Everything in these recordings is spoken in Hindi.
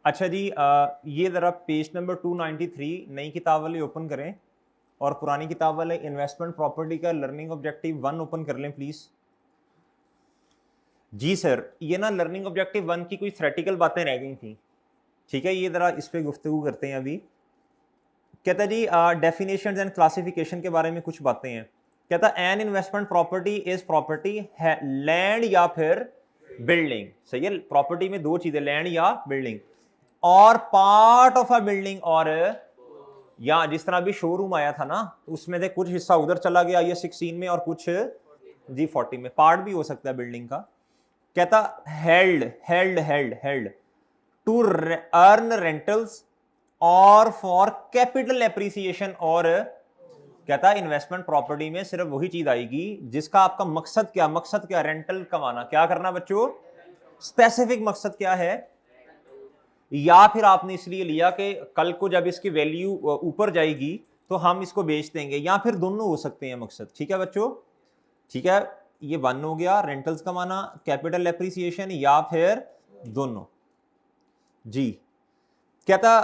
अच्छा जी, ये ज़रा पेज नंबर 293 नई किताब वाले ओपन करें और पुरानी किताब वाले इन्वेस्टमेंट प्रॉपर्टी का लर्निंग ऑब्जेक्टिव 1 ओपन कर लें प्लीज़। जी सर, ये ना लर्निंग ऑब्जेक्टिव 1 की कुछ थ्योरेटिकल बातें रह गई थी। ठीक है, ये ज़रा इस पे गुफ्तगू करते हैं अभी। कहता जी डेफिनेशंस एंड क्लासिफिकेशन के बारे में कुछ बातें हैं। कहता N investment property is property है लैंड या फिर बिल्डिंग। सही है, प्रॉपर्टी में दो चीजें, लैंड या बिल्डिंग, और पार्ट ऑफ अ बिल्डिंग, और या जिस तरह अभी शोरूम आया था ना, उसमें से कुछ हिस्सा उधर चला गया ये 16 में और कुछ G40 में, पार्ट भी हो सकता है बिल्डिंग का। कहता held held held held to earn rentals और फॉर कैपिटल एप्रिसिएशन। और कहता है इन्वेस्टमेंट प्रॉपर्टी में सिर्फ वही चीज आएगी जिसका आपका मकसद क्या, मकसद क्या, रेंटल कमाना। क्या करना बच्चों, स्पेसिफिक मकसद क्या है, या फिर आपने इसलिए लिया कि कल को जब इसकी वैल्यू ऊपर जाएगी तो हम इसको बेच देंगे, या फिर दोनों हो सकते हैं मकसद। ठीक है बच्चों, ठीक है, ये 1 हो गया, रेंटल्स कमाना, कैपिटल एप्रिसिएशन, या फिर दोनों। जी कहता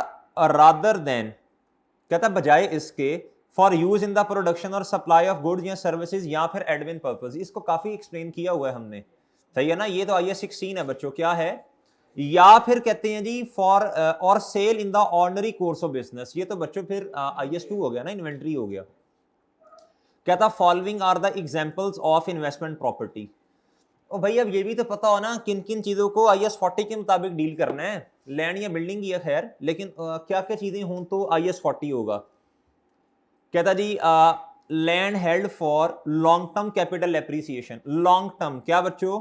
रादर देन, कहता बजाय इसके, for use in the production और सप्लाई ऑफ गुड्स या सर्विसेज, या फिर एडमिन पर्पस। इसको काफी एक्सप्लेन किया हुआ है हमने, सही है ना। ये तो IS 16 है बच्चों, क्या है, या फिर कहते हैं जी फॉर और sale in the ordinary course of business. ये तो बच्चों फिर IS 2 हो गया ना, इन्वेंट्री हो गया। कहता following are the examples of investment property. ओ भाई अब ये भी तो पता हो ना किन किन चीजों को IS 40 के मुताबिक डील करना है, लैंड या बिल्डिंग की है खैर, लेकिन क्या क्या चीजें हों तो IS 40 होगा। कहता जी land held for long term capital appreciation. Long term क्या बच्चों,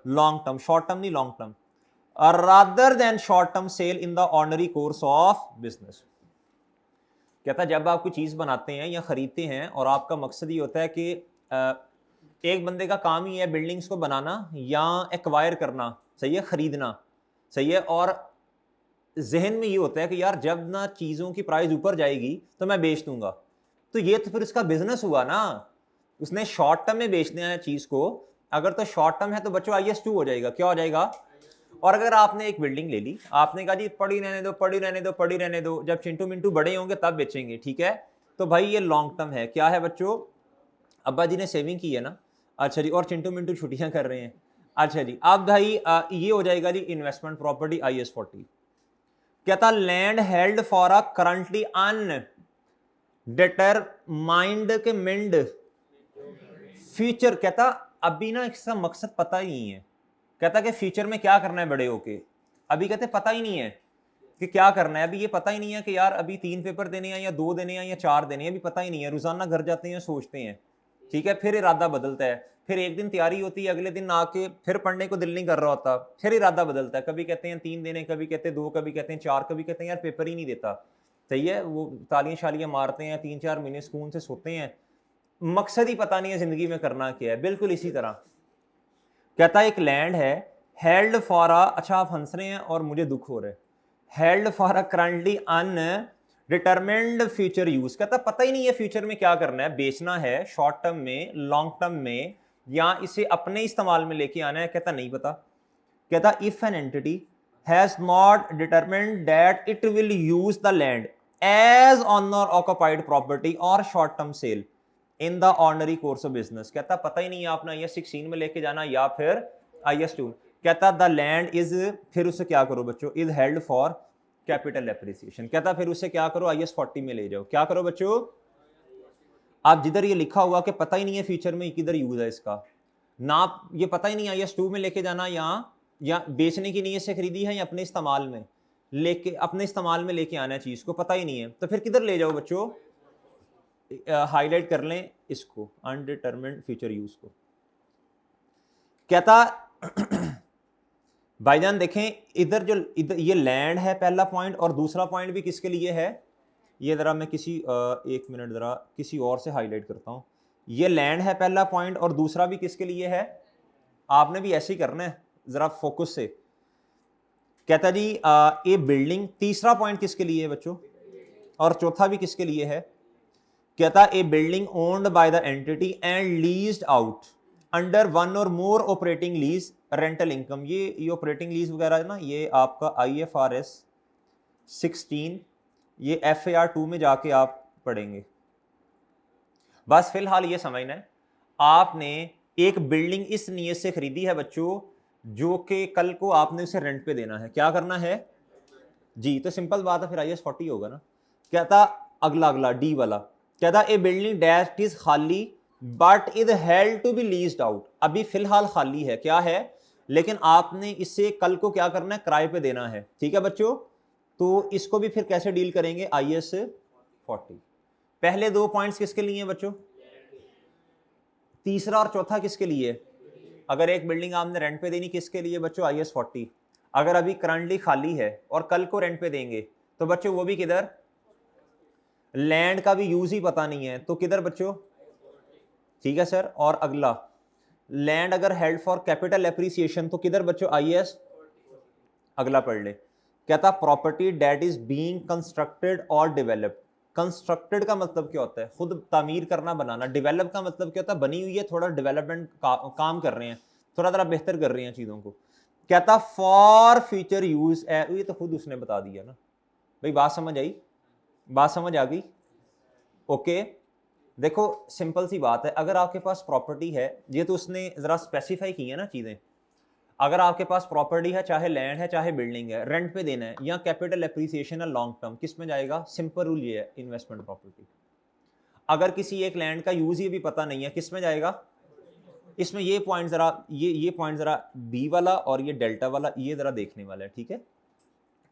लॉन्ग टर्म, शॉर्ट टर्म नहीं, long term, rather than short term sale in the ordinary course of business. कहता जब आप कोई चीज बनाते हैं या खरीदते हैं और आपका मकसद ये होता है कि एक बंदे का काम ही है बिल्डिंग्स को बनाना या एक्वायर करना, सही है, खरीदना, सही है, और जहन में ये होता है कि यार जब ना चीज़ों की प्राइस ऊपर जाएगी तो मैं बेच दूंगा, तो ये तो फिर उसका बिजनेस हुआ ना, उसने शॉर्ट टर्म में बेचना है चीज़ को। अगर तो शॉर्ट टर्म है तो बच्चों IS 2 हो जाएगा, क्या हो जाएगा। और अगर आपने एक बिल्डिंग ले ली, आपने कहा जी पड़ी रहने दो पड़ी रहने दो पड़ी रहने दो, जब चिंटू मिंटू बड़े होंगे तब बेचेंगे, ठीक है, तो भाई ये लॉन्ग टर्म है। क्या है बच्चों, अब्बा जी ने सेविंग की है ना, अच्छा जी, और चिंटू मिंटू छुट्टियां कर रहे हैं, अच्छा जी, अब भाई ये हो जाएगा जी इन्वेस्टमेंट प्रॉपर्टी IS 40। कहता land held for a currently undetermined के मिंड फ्यूचर। कहता अभी ना इसका मकसद पता ही नहीं है, कहता कि फ्यूचर में क्या करना है बड़े होके, अभी कहते पता ही नहीं है कि क्या करना है, अभी ये पता ही नहीं है कि यार अभी 3 पेपर देने हैं या 2 देने हैं या 4 देने हैं, अभी पता ही नहीं है। रोजाना घर जाते हैं सोचते हैं, ठीक है, फिर इरादा बदलता है, फिर एक दिन तैयारी होती है, अगले दिन आके फिर पढ़ने को दिल नहीं कर रहा होता, फिर इरादा बदलता है, कभी कहते हैं 3 देने, कभी कहते हैं 2, कभी कहते हैं 4, कभी कहते हैं यार पेपर ही नहीं देता, सही है, वो तालियां शालियां मारते हैं, 3-4 महीने सुकून से सोते हैं, मकसद ही पता नहीं है जिंदगी में करना क्या है। बिल्कुल इसी तरह कहता एक लैंड है हेल्ड फॉर अ, अच्छा आप हंस रहे हैं और मुझे दुख हो रहा है, held for a currently undetermined future use. कहता पता ही नहीं है फ्यूचर में क्या करना है, बेचना है शॉर्ट टर्म में, लॉन्ग टर्म में, या इसे अपने इस्तेमाल में लेके आना है, कहता नहीं पता। कहता if N entity has not determined that it will use the land as owner occupied property और short term sale in the ordinary course of business. कहता पता ही नहीं है आपने IS 16 में लेके जाना या फिर IS 2। कहता द लैंड इज, फिर उसे क्या करो बच्चों, is held for capital appreciation. कहता फिर उसे क्या करो, IS 40 में ले जाओ। क्या करो बच्चों, आप जिधर ये लिखा हुआ कि पता ही नहीं है फ्यूचर में किधर यूज है इसका, ना ये पता ही नहीं IS 2 में लेके जाना या बेचने की नीयत से खरीदी है या अपने इस्तेमाल में लेके, अपने इस्तेमाल में लेके आना है चीज को, पता ही नहीं है, तो फिर किधर ले जाओ बच्चों, हाईलाइट कर लें इसको, अनडिटरमिन्ड फ्यूचर यूज को। कहता भाईजान देखें इधर जो इधर ये लैंड है पहला पॉइंट, और दूसरा पॉइंट भी किसके लिए है, ये जरा मैं किसी एक मिनट जरा किसी और से हाईलाइट करता हूं। ये लैंड है पहला पॉइंट और दूसरा भी किसके लिए है, आपने भी ऐसे ही करना है जरा फोकस से। कहता जी ये बिल्डिंग, तीसरा पॉइंट किसके लिए है बच्चों, और चौथा भी किसके लिए है। कहता a building owned by the entity and leased out under one और more operating lease rental income, ये ऑपरेटिंग लीज वगैरह है ना, ये आपका IFRS 16, ये FAR 2 में जाके आप पढ़ेंगे। बस फिलहाल ये समझना है, आपने एक बिल्डिंग इस नीयत से खरीदी है बच्चों, जो कि कल को आपने उसे रेंट पे देना है। क्या करना है जी? तो सिंपल बात है, फिर IAS 40 होगा ना। क्या था अगला अगला डी वाला, क्या था? ए बिल्डिंग डैश इज खाली but is held to be leased out. अभी फिलहाल खाली है, क्या है, लेकिन आपने इसे कल को क्या करना है, किराए पे देना है। ठीक है बच्चों, तो इसको भी फिर कैसे डील करेंगे, IAS 40। पहले दो पॉइंट्स किसके लिए हैं बच्चों? तीसरा और चौथा किसके लिए? अगर एक बिल्डिंग आपने रेंट पे देनी, किसके लिए बच्चों? IAS 40। अगर अभी करंटली खाली है और कल को रेंट पे देंगे, तो बच्चों वो भी किधर? लैंड का भी यूज ही पता नहीं है, तो किधर बच्चों? ठीक है सर। और अगला, लैंड अगर हेल्ड फॉर कैपिटल एप्रिसिएशन, तो किधर बच्चों? IAS। अगला पढ़ ले, कहता property that is being constructed और डेवलप्ड। कंस्ट्रक्टेड का मतलब क्या होता है? खुद तामीर करना, बनाना। डेवलप का मतलब क्या होता है? बनी हुई है, थोड़ा डेवलपमेंट काम कर रहे हैं, थोड़ा थोड़ा बेहतर कर रहे हैं चीजों को। कहता फॉर फ्यूचर यूज, ये तो खुद उसने बता दिया ना भाई। बात समझ आई? बात समझ आ गई? ओके। देखो सिंपल सी बात है, अगर आपके पास प्रॉपर्टी है, ये तो उसने जरा स्पेसिफाई की है ना चीजें। अगर आपके पास प्रॉपर्टी है, चाहे लैंड है चाहे बिल्डिंग है, रेंट पे देना है या कैपिटल एप्रिसिएशन है लॉन्ग टर्म, किस में जाएगा? सिंपल रूल ये है, इन्वेस्टमेंट प्रॉपर्टी। अगर किसी एक लैंड का यूज ही भी पता नहीं है, किस में जाएगा? इसमें ये पॉइंट जरा, ये पॉइंट जरा बी वाला और ये डेल्टा वाला, ये जरा देखने वाला है। ठीक है,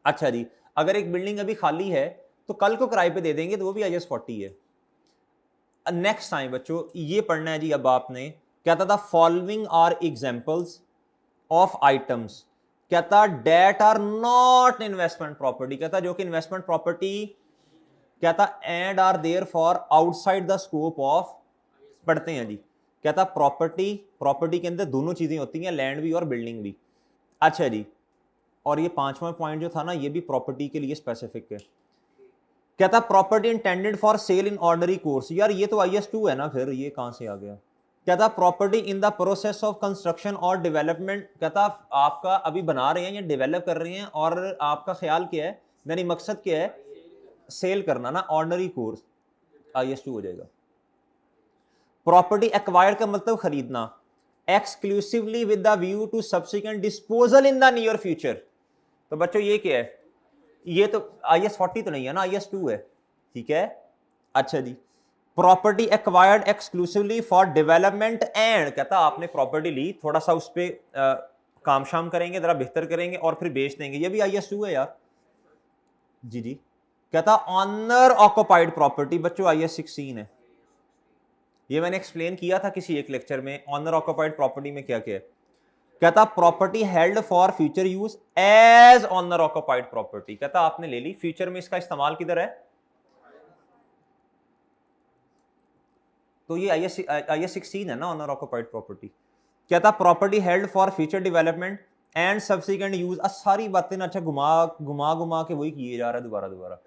अच्छा जी। अगर एक बिल्डिंग अभी खाली है तो कल को किराए पे दे देंगे, तो वो भी IAS 40 है। नेक्स्ट टाइम बच्चों ये पढ़ना है जी। अब आपने क्या था, following are examples of items, कहता that are not investment property, कहता जो कि इन्वेस्टमेंट प्रॉपर्टी, कहता and are therefore outside the scope of, पढ़ते हैं जी। कहता प्रॉपर्टी के अंदर दोनों चीजें होती हैं, लैंड भी और बिल्डिंग भी। अच्छा जी, और ये पांचवा पॉइंट जो था ना, ये भी प्रॉपर्टी के लिए स्पेसिफिक है। कहता property intended for sale in ordinary course, यार ये तो IAS 2 है ना, फिर ये कहां से आ गया? कहता property in the process of construction और डेवलपमेंट, कहता आपका अभी बना रहे हैं या डेवलप कर रहे हैं और आपका ख्याल क्या है, यानी मकसद क्या है? सेल करना ना, ऑर्डनरी कोर्स, IAS 2 हो जाएगा। प्रॉपर्टी एक्वायर्ड का मतलब खरीदना, exclusively with the view to subsequent disposal in the near future. तो बच्चों ये क्या है? ये तो IAS 40 तो नहीं है ना, IAS 2 है। ठीक है, अच्छा जी। Property acquired exclusively for development and, कहता आपने प्रॉपर्टी ली, थोड़ा सा उस पर काम शाम करेंगे, जरा बेहतर करेंगे और फिर बेच देंगे, ये भी IAS 2 है यार। जी जी। कहता ऑनर ऑक्युपाइड प्रॉपर्टी, बच्चों IAS 16 है। ये मैंने एक्सप्लेन किया था किसी एक लेक्चर में, ऑनर ऑक्युपाइड प्रॉपर्टी में क्या क्या है। कहता property held for future use as owner occupied property, कहता आपने ले ली, फ्यूचर में इसका इस्तेमाल किधर है? तो ये IAS 16 है ना, ऑनर ऑक्युपाइड प्रॉपर्टी। कहता property held for future development and subsequent use. सारी बातें ना अच्छा घुमा के वही किए जा रहा है दोबारा दोबारा।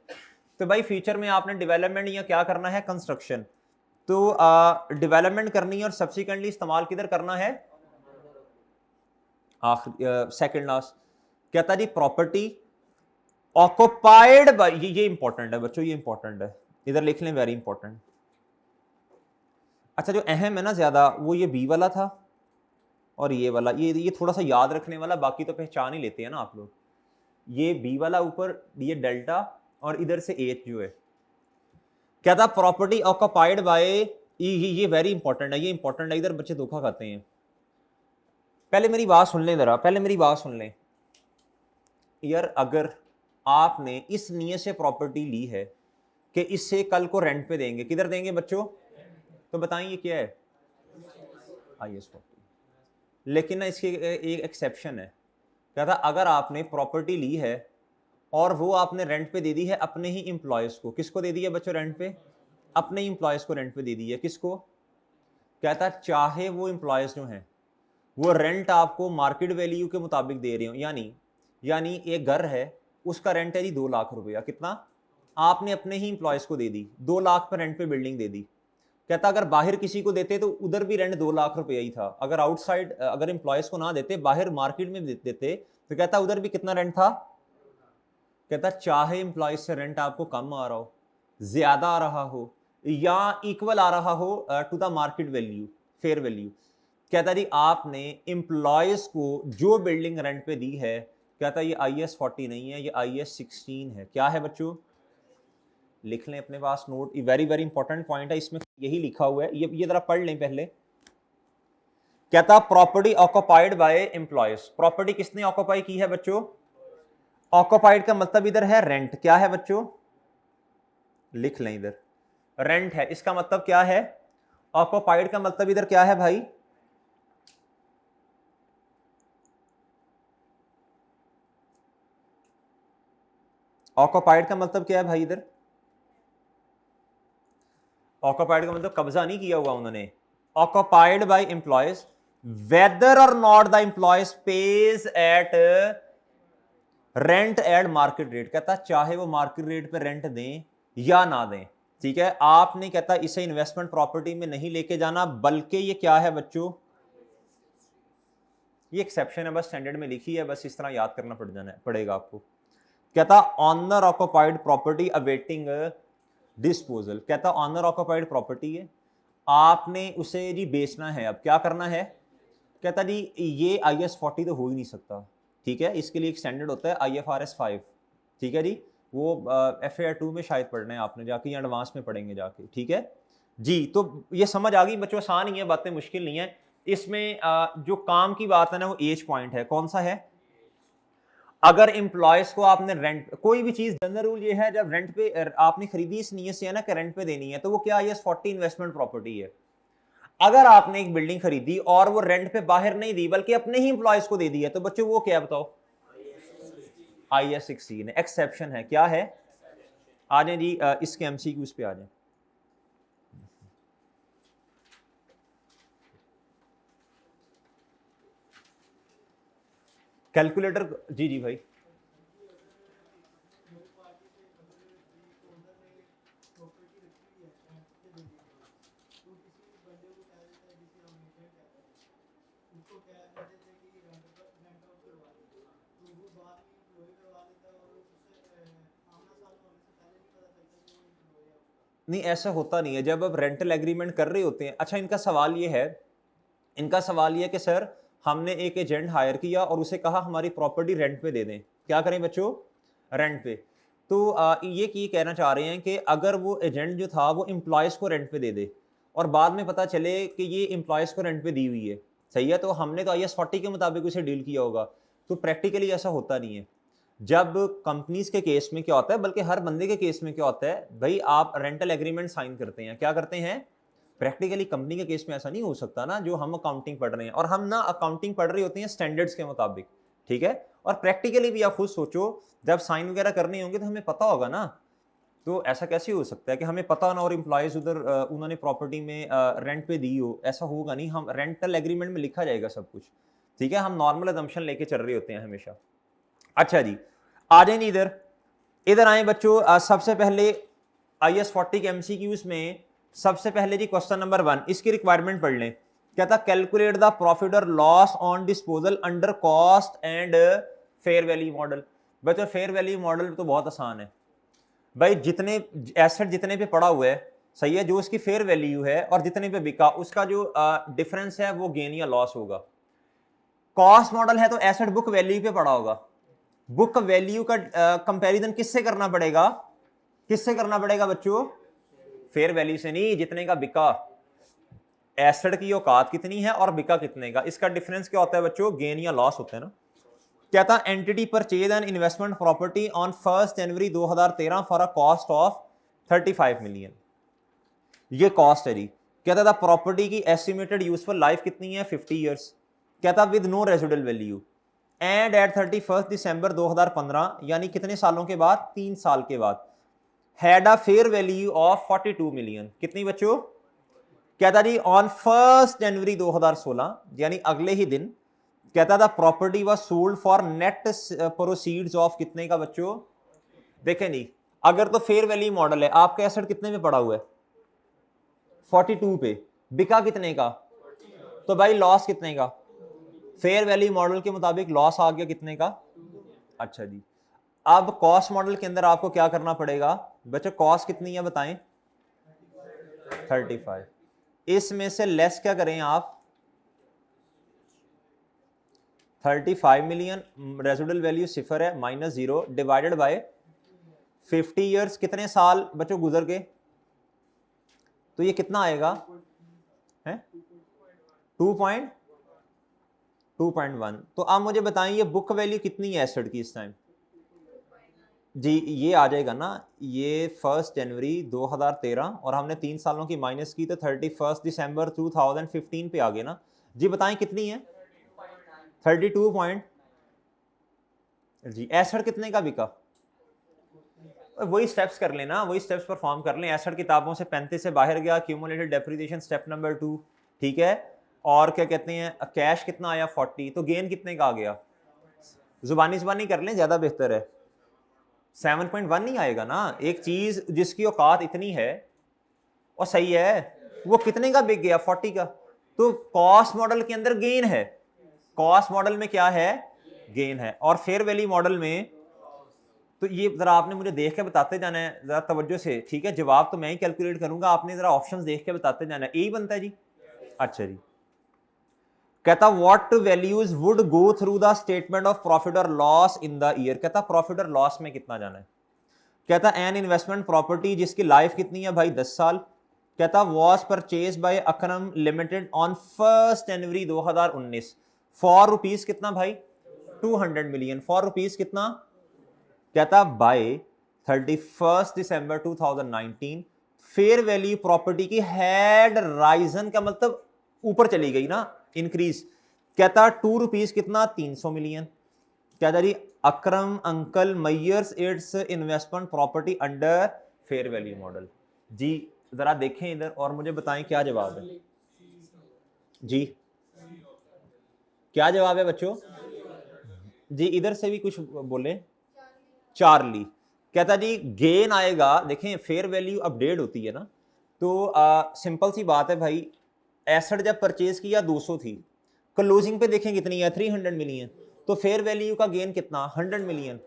तो भाई फ्यूचर में आपने डेवलपमेंट या क्या करना है, कंस्ट्रक्शन, तो डेवलपमेंट करनी है और सब्सिक्वेंटली इस्तेमाल किधर करना है? Second last. कहता जी प्रॉपर्टी ऑक्युपाइड बाय, ये इंपॉर्टेंट है बच्चों, ये इंपॉर्टेंट है, इधर लिख लें, वेरी इंपॉर्टेंट। अच्छा जो अहम है ना ज्यादा, वो ये बी वाला था और ये वाला, ये थोड़ा सा याद रखने वाला, बाकी तो पहचान ही लेते हैं ना आप लोग। ये बी वाला ऊपर, ये डेल्टा, और इधर से एच जो है। कहता प्रॉपर्टी ऑक्युपाइड बाय, ये वेरी इंपॉर्टेंट है, ये इंपॉर्टेंट है, इधर बच्चे धोखा खाते हैं। पहले मेरी बात सुन लें जरा, पहले मेरी बात सुन लें यार। अगर आपने इस नीयत से प्रॉपर्टी ली है कि इससे कल को रेंट पे देंगे, किधर देंगे बच्चों? तो बताइए क्या है? IAS 40। लेकिन ना इसकी एक एक्सेप्शन है। कहता अगर आपने प्रॉपर्टी ली है और वो आपने रेंट पे दे दी है अपने ही एम्प्लॉयज को, किसको दे दी है बच्चों रेंट पे? अपने एम्प्लॉयज को रेंट पे दे दी है, किसको? कहता चाहे वो एम्प्लॉयज जो हैं वो रेंट आपको मार्केट वैल्यू के मुताबिक दे रहे हो, यानी एक घर है, उसका रेंट है जी 2 लाख रुपया, कितना? आपने अपने ही एम्प्लॉयज को दे दी, 2 लाख पर रेंट पे बिल्डिंग दे दी। कहता अगर बाहर किसी को देते तो उधर भी रेंट 2 लाख रुपया ही था, अगर आउटसाइड अगर एम्प्लॉयज को ना देते बाहर मार्केट में देते तो कहता उधर भी कितना रेंट था। कहता चाहे एम्प्लॉयज से रेंट आपको कम आ रहा हो, ज्यादा आ रहा हो या इक्वल आ रहा हो to the market value, fair value, कहता जी आपने एम्प्लॉयज को जो बिल्डिंग रेंट पे दी है, कहता ये IS 40 नहीं है, ये IS 16 है। क्या है बच्चों, लिख लें अपने पास note, very very important point है, इसमें यही लिखा हुआ है, ये जरा पढ़ लें पहले। कहता property occupied bye employees, property किसने ऑक्युपाई की है बच्चों, ऑक्युपाइड का मतलब इधर है रेंट, क्या है बच्चों, लिख लें इधर रेंट है, इसका मतलब क्या है, ऑक्युपाइड का मतलब इधर क्या है भाई, ऑक्युपाइड का मतलब क्या है भाई, इधर ऑक्युपाइड का मतलब कब्जा नहीं किया हुआ उन्होंने, ऑक्युपाइड बाय एम्प्लॉयज वेदर और not the employees page eight rent eight market rate, कहता चाहे वो मार्केट रेट पे रेंट दें या ना दें, ठीक है। आपने कहता इसे इन्वेस्टमेंट प्रॉपर्टी में नहीं लेके जाना, बल्कि ये क्या है बच्चों, ये एक्सेप्शन है, बस स्टैंडर्ड में लिखी है, बस इस तरह याद करना पड़ेगा आपको। कहता owner occupied property awaiting disposal, कहता ऑनर ऑक्युपाइड प्रॉपर्टी है, आपने उसे जी बेचना है, अब क्या करना है, कहता जी ये IS 40 तो हो ही नहीं सकता, ठीक है, इसके लिए एक स्टैंडर्ड होता है IFRS 5, ठीक है जी, वो FAR 2 में शायद पढ़ना है आपने जाके, या एडवांस में पढ़ेंगे जाके, ठीक है जी। तो ये समझ आ गई बच्चों, आसान ही है, बातें मुश्किल नहीं है। इसमें जो काम की बात है ना वो एज पॉइंट है, कौन सा है, अगर एम्प्लॉयज को आपने रेंट, कोई भी चीज जनरल रूल ये है, जब रेंट पे आपने खरीदी इस नीयत से है ना कि रेंट पे देनी है, तो वो क्या IS 40 इन्वेस्टमेंट प्रॉपर्टी है। अगर आपने एक बिल्डिंग खरीदी और वो रेंट पे बाहर नहीं दी बल्कि अपने ही एम्प्लॉयज को दे दी है, तो बच्चों वो क्या बताओ, IS 16 है, एक्सेप्शन है, क्या है, आ जाए जी इसके MCQs पे आ जाए। कैलकुलेटर जी जी भाई, नहीं ऐसा होता नहीं है, जब आप रेंटल एग्रीमेंट कर रहे होते हैं। अच्छा इनका सवाल ये है, इनका सवाल ये है कि सर हमने एक एजेंट हायर किया और उसे कहा हमारी प्रॉपर्टी रेंट पे दे दें, क्या करें बच्चों, रेंट पे। तो ये कहना चाह रहे हैं कि अगर वो एजेंट जो था वो एम्प्लॉयज़ को रेंट पे दे दे और बाद में पता चले कि ये एम्प्लॉयज़ को रेंट पे दी हुई है, सही है, तो हमने तो IS 40 के मुताबिक उसे डील किया होगा, तो प्रैक्टिकली ऐसा होता नहीं है। जब कंपनीज के केस में क्या होता है, बल्कि हर बंदे के केस में क्या होता है भाई, आप रेंटल एग्रीमेंट साइन करते हैं, क्या करते हैं, प्रैक्टिकली कंपनी के केस में ऐसा नहीं हो सकता ना, जो हम अकाउंटिंग पढ़ रहे हैं, और हम ना अकाउंटिंग पढ़ रही होती हैं स्टैंडर्ड्स के मुताबिक, ठीक है। और प्रैक्टिकली भी आप खुद सोचो, जब साइन वगैरह करने होंगे तो हमें पता होगा ना, तो ऐसा कैसे हो सकता है कि हमें पता ना और एम्प्लॉयज उधर उन्होंने प्रॉपर्टी में रेंट पे दी हो, ऐसा होगा नहीं, हम रेंटल एग्रीमेंट में लिखा जाएगा सब कुछ, ठीक है, हम नॉर्मल अजम्पशन लेके चल रहे होते हैं हमेशा। अच्छा जी, आ जाए इधर, इधर आए बच्चों, सबसे पहले IS 40 के MCQs में सबसे पहले जी क्वेश्चन नंबर 1, इसकी रिक्वायरमेंट पढ़ लें। क्या था, कैलकुलेट द प्रॉफिट और loss on disposal under cost and fair value model. बच्चों फेयर वैल्यू मॉडल तो बहुत आसान है भाई, जितने एसेट जितने पे पड़ा हुआ है, सही है, जो उसकी फेयर वैल्यू है और जितने पे बिका उसका जो डिफरेंस है वो गेन या लॉस होगा। कॉस्ट मॉडल है तो एसेट बुक वैल्यू पे पड़ा होगा, बुक वैल्यू का कंपैरिजन किससे करना पड़ेगा, किससे करना पड़ेगा बच्चों, फेयर वैल्यू से नहीं, जितने का बिका, एसेट की औकात कितनी है और बिका कितने का, इसका डिफरेंस क्या होता है बच्चों, गेन या लॉस होता है ना। क्या था, entity purchase and investment property on 1 January 2013 for a cost of 35 million, ये कॉस्ट है जी। कहता था प्रॉपर्टी की एस्टिमेटेड यूजफुल लाइफ कितनी है, 50 ईयर्स। कहता with no residual value and at 31 December 2015, यानी कितने सालों के बाद, 3 साल के बाद, had a fair value of 42 million, कितनी बच्चों, कहता जी ऑन 1 जनवरी 2016, यानी अगले ही दिन, कहता था property was sold for net proceeds of कितने का बच्चों, देखें नहीं, अगर तो फेयर वैल्यू मॉडल है, आपका एसेट कितने में पड़ा हुआ है, 42 पे, बिका कितने का, तो भाई लॉस कितने का, फेयर वैल्यू मॉडल के मुताबिक लॉस आ गया कितने का। अच्छा जी, अब कॉस्ट मॉडल के अंदर आपको क्या करना पड़ेगा बच्चों, कॉस्ट कितनी है बताएं, 35, इसमें से लेस क्या करें आप, 35 मिलियन, रेजिडुअल वैल्यू सिफर है, माइनस 0 डिवाइडेड बाय 50 ईयर्स, कितने साल बच्चों गुजर गए, तो ये कितना आएगा है 2.1। तो आप मुझे बताएं ये बुक वैल्यू कितनी है एसेट की इस टाइम, जी ये आ जाएगा ना, ये 1 जनवरी 2013 और हमने 3 सालों की माइनस की तो 31 दिसंबर 2015 पे आ गए ना जी, बताएं कितनी है 32 पॉइंट, जी एसेट कितने का बिका, वही स्टेप्स कर लेना, वही स्टेप्स परफॉर्म कर लें, एसेट किताबों से 35 से बाहर गया, क्यूमुलेटेड डेप्रिसिएशन स्टेप नंबर 2, ठीक है, और क्या कहते हैं कैश कितना आया 40, तो गेन कितने का आ गया, जुबानी कर लें ज्यादा बेहतर है, 7.1 नहीं आएगा ना, एक चीज जिसकी औकात इतनी है और सही है वो कितने का बिक गया 40 का, तो कॉस्ट मॉडल के अंदर गेन है, कॉस्ट मॉडल में क्या है गेन है, और फेयर वैल्यू मॉडल में, तो ये जरा आपने मुझे देख के बताते जाना है जरा तवज्जो से, ठीक है, जवाब तो मैं ही कैलकुलेट करूंगा, आपने जरा ऑप्शंस देख के बताते जाना है, यही बनता है जी। अच्छा जी, कहता what values would go through the statement of profit और लॉस इन द ईयर, कहता प्रॉफिट और लॉस में कितना जाना है, कहता एन इन्वेस्टमेंट प्रॉपर्टी जिसकी लाइफ कितनी है भाई 10 साल, कहता was purchase by Akram limited on 1 January 2019 for rupees कितना भाई 200 मिलियन, फॉर रुपीज कितना, कहता बाय 31 दिसंबर 2019 फेयर वैल्यू प्रॉपर्टी की हैड राइजन का मतलब ऊपर चली गई ना, इंक्रीज, कहता 2 रुपीज कितना 300 मिलियन, कहता जी अक्रम अंकल मैयर्स it's investment property under fair value model, जी जरा देखें इधर और मुझे बताएं क्या जवाब है, जी क्या जवाब है बच्चों, जी इधर से भी कुछ बोले, चार्ली, कहता जी गेन आएगा, देखें फेयर वैल्यू अपडेट होती है ना, तो सिंपल सी बात है भाई, एसेट जब परचेज किया 200 थी, क्लोजिंग पे देखें कितनी है 300 मिलियन, तो फेयर वैल्यू का गेन कितना 100 मिलियन,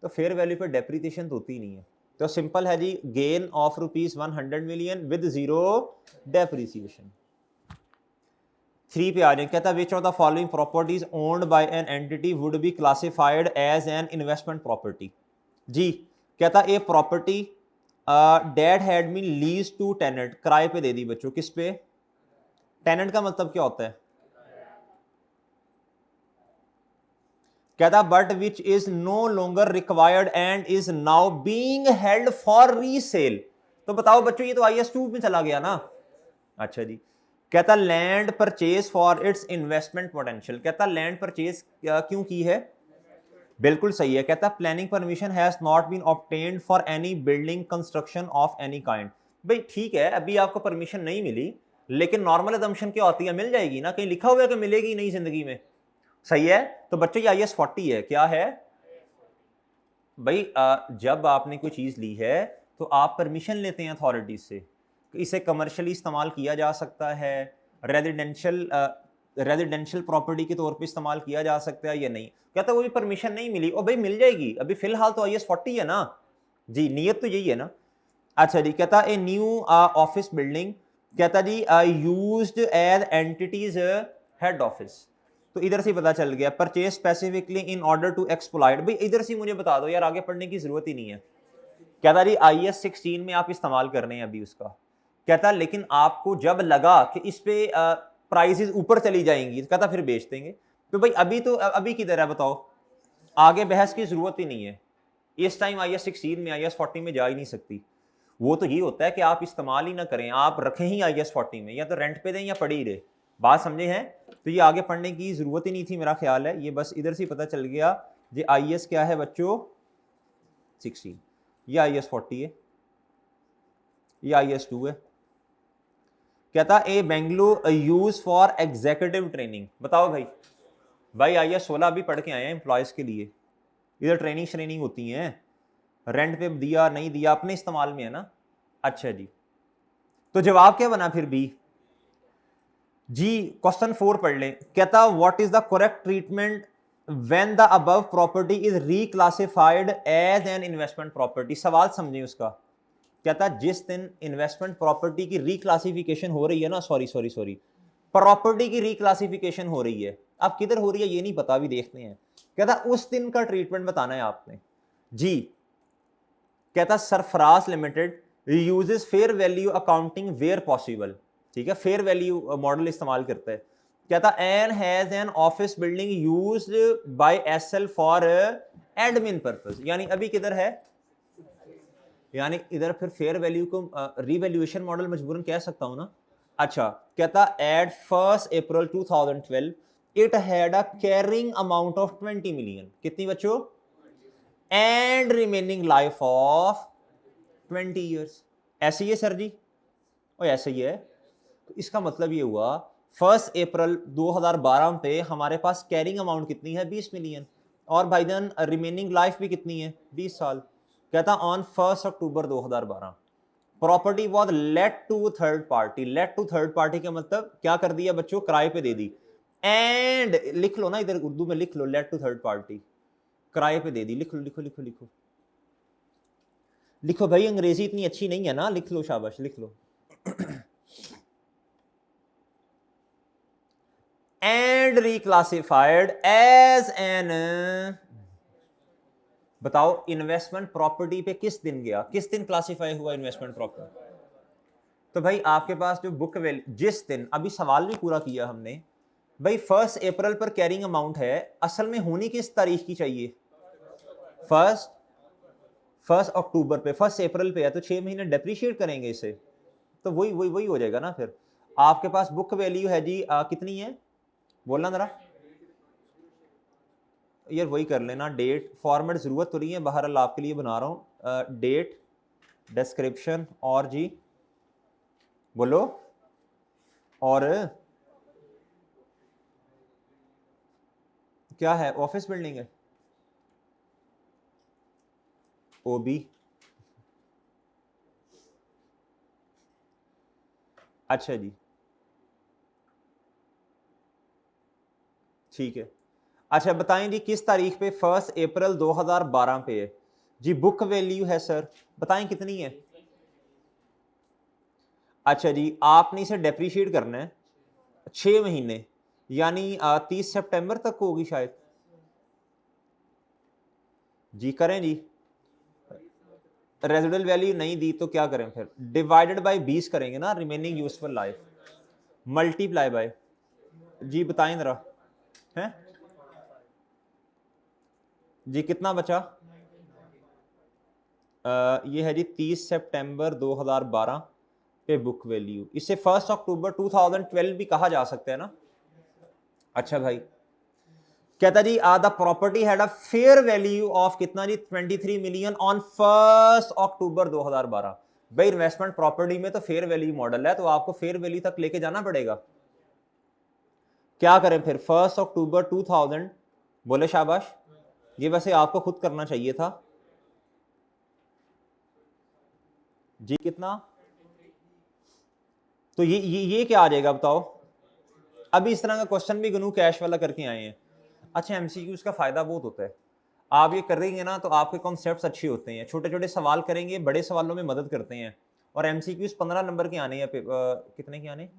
तो फेयर वैल्यू पे डेप्रिसिएशन तो होती नहीं है, तो सिंपल है जी gain of rupees 100 million with 0 depreciation. 3 पे आ जाए, कहता which of the following properties owned by an entity would be classified as an investment property, जी कहता a property that had been lease to tenant, किराए पे दे दी बच्चों, किस पे, टेनेंट का मतलब क्या होता है, कहता but which is no longer required and is now being held for resale, तो बताओ बच्चों ये तो IS2 में चला गया ना। अच्छा जी, कहता land purchase for its investment potential, कहता लैंड परचेज क्यों की है, बिल्कुल सही है, कहता planning permission has not been obtained for any building construction of any kind, भाई ठीक है अभी आपको परमिशन नहीं मिली, लेकिन नॉर्मल अजम्पशन क्या होती है मिल जाएगी ना, कहीं लिखा हुआ है कि मिलेगी नहीं जिंदगी में, सही है, तो बच्चों ये IS40 है, क्या है भाई, जब आपने कोई चीज ली है तो आप परमिशन लेते हैं अथॉरिटीज से, इसे कमर्शियली इस्तेमाल किया जा सकता है, रेजिडेंशियल प्रॉपर्टी के तौर पे इस्तेमाल किया जा सकता है या नहीं, कहता वो भी परमिशन नहीं मिली, और भाई मिल जाएगी, अभी फिलहाल तो IS40 है ना, जी नीयत तो यही है ना। अच्छा जी, कहता ए न्यू ऑफिस बिल्डिंग, कहता जी used as entity's head office, तो इधर से पता चल गया purchase specifically in order to exploit, भाई इधर से मुझे बता दो यार, आगे पढ़ने की जरूरत ही नहीं है, कहता जी IS16 में आप इस्तेमाल कर रहे हैं अभी उसका, कहता लेकिन आपको जब लगा कि इस पे प्राइसेस ऊपर चली जाएंगी, कहता फिर बेच देंगे, तो भाई अभी तो अभी किधर है बताओ, आगे बहस की जरूरत ही नहीं है, इस टाइम IS16 में IS40 में जा ही नहीं सकती, वो तो ये होता है कि आप इस्तेमाल ही ना करें, आप रखें ही IS40 में, या तो रेंट पे दें या पड़ी रहे, बात समझे हैं, तो ये आगे पढ़ने की जरूरत ही नहीं थी मेरा ख्याल है, ये बस इधर से पता चल गया ये IS क्या है बच्चों 16, ये IS40 है, ये IS2 है, कहता a Bengaluru use for executive training, बताओ भाई, भाई IS16 भी पढ़ के आए हैं एम्प्लॉयज के लिए, इधर ट्रेनिंग श्रेनिंग होती हैं, रेंट पे दिया नहीं दिया अपने इस्तेमाल में है ना। अच्छा जी, तो जवाब क्या बना फिर बी जी। क्वेश्चन 4 पढ़ लें। कहता what is the correct treatment when the above property is reclassified as an investment property. सवाल समझिए उसका। कहता जिस दिन इन्वेस्टमेंट प्रॉपर्टी की रिक्लासिफिकेशन हो रही है ना, सॉरी प्रॉपर्टी की रिक्लासिफिकेशन हो रही है, अब किधर हो रही है ये नहीं पता, अभी देखते हैं। कहता उस दिन का ट्रीटमेंट बताना है आपने जी। कहता Sarfaraz limited uses fair value accounting where possible, ठीक है, फेयर वैल्यू मॉडल इस्तेमाल करता है। कहता an has an office building used by SL for admin purpose, यानी अभी किधर है, यानी इधर फिर फेयर वैल्यू को रीवैल्यूएशन मॉडल मजबूरन कह सकता हूं ना। अच्छा, कहता at 1 April 2012 it had a carrying amount of 20 million, कितनी बच्चों, and remaining life of 20 years. ऐसे ही है सर जी, और ऐसे ही है। तो इसका मतलब ये हुआ 1 अप्रैल 2012 पे हमारे पास कैरिंग अमाउंट कितनी है, 20 मिलियन, और भाईजान रिमेनिंग लाइफ भी कितनी है, 20 साल। कहता on 1 October 2012 property was let to third party. Let to third party का मतलब क्या कर दिया बच्चों, किराए पे दे दी। एंड लिख लो ना, इधर उर्दू में लिख लो, लेट टू थर्ड पार्टी, किराए पे दे दी। लिख लो लिखो लिखो लिखो लिखो भाई, अंग्रेजी इतनी अच्छी नहीं है ना, लिख लो, शाबाश लिख लो। एंड रिक्लासिफाइड एज एन, बताओ इन्वेस्टमेंट प्रॉपर्टी पे किस दिन गया, किस दिन क्लासिफाई हुआ इन्वेस्टमेंट प्रॉपर्टी। तो भाई आपके पास जो बुक वैल्यू जिस दिन, अभी सवाल भी पूरा किया हमने भाई, 1 अप्रैल पर कैरिंग अमाउंट है, असल में होनी किस तारीख की चाहिए, फर्स्ट अक्टूबर पे, 1 अप्रैल पे है तो 6 महीने डेप्रीशिएट करेंगे इसे, तो वही वही वही हो जाएगा ना। फिर आपके पास बुक वैल्यू है जी कितनी है, बोलना जरा यार, वही कर लेना। डेट फॉर्मेट जरूरत तो नहीं है, बहरहाल आपके लिए बना रहा हूं। डेट, डिस्क्रिप्शन, और जी बोलो, और क्या है, ऑफिस बिल्डिंग है, ओबी। अच्छा जी, ठीक है। अच्छा बताएं जी किस तारीख पे, 1 अप्रैल 2012 पे है जी। बुक वैल्यू है सर, बताएं कितनी है। अच्छा जी, आपने इसे डेप्रीशिएट करना है 6 महीने, यानी 30 सितंबर तक होगी शायद जी। करें जी, रेजिडुअल वैल्यू नहीं दी तो क्या करें फिर, डिवाइडेड बाय 20 करेंगे ना, remaining useful life, multiply by जी। बताएं जरा हैं जी, कितना बचा। ये है जी 30 सितंबर 2012 पे बुक वैल्यू, इसे 1 अक्टूबर 2012 भी कहा जा सकता है ना। अच्छा भाई, कहता जी the property had a fair value of कितना जी, 23 मिलियन ऑन 1 अक्टूबर 2012। भाई इन्वेस्टमेंट प्रॉपर्टी में तो फेयर वैल्यू मॉडल है, तो आपको फेयर वैल्यू तक लेके जाना पड़ेगा। क्या करें फिर, 1 अक्टूबर 2000, बोले शाबाश, ये वैसे आपको खुद करना चाहिए था जी। कितना, तो ये क्या आ जाएगा बताओ। अभी इस तरह का क्वेश्चन भी गनू कैश वाला करके आए हैं। अच्छा, एमसीक्यूज का फायदा बहुत होता है, आप ये करेंगे ना तो आपके कॉन्सेप्ट्स अच्छे होते हैं, छोटे छोटे सवाल करेंगे, बड़े सवालों में मदद करते हैं। और एमसीक्यूज 15 नंबर के आने हैं, कितने के आने,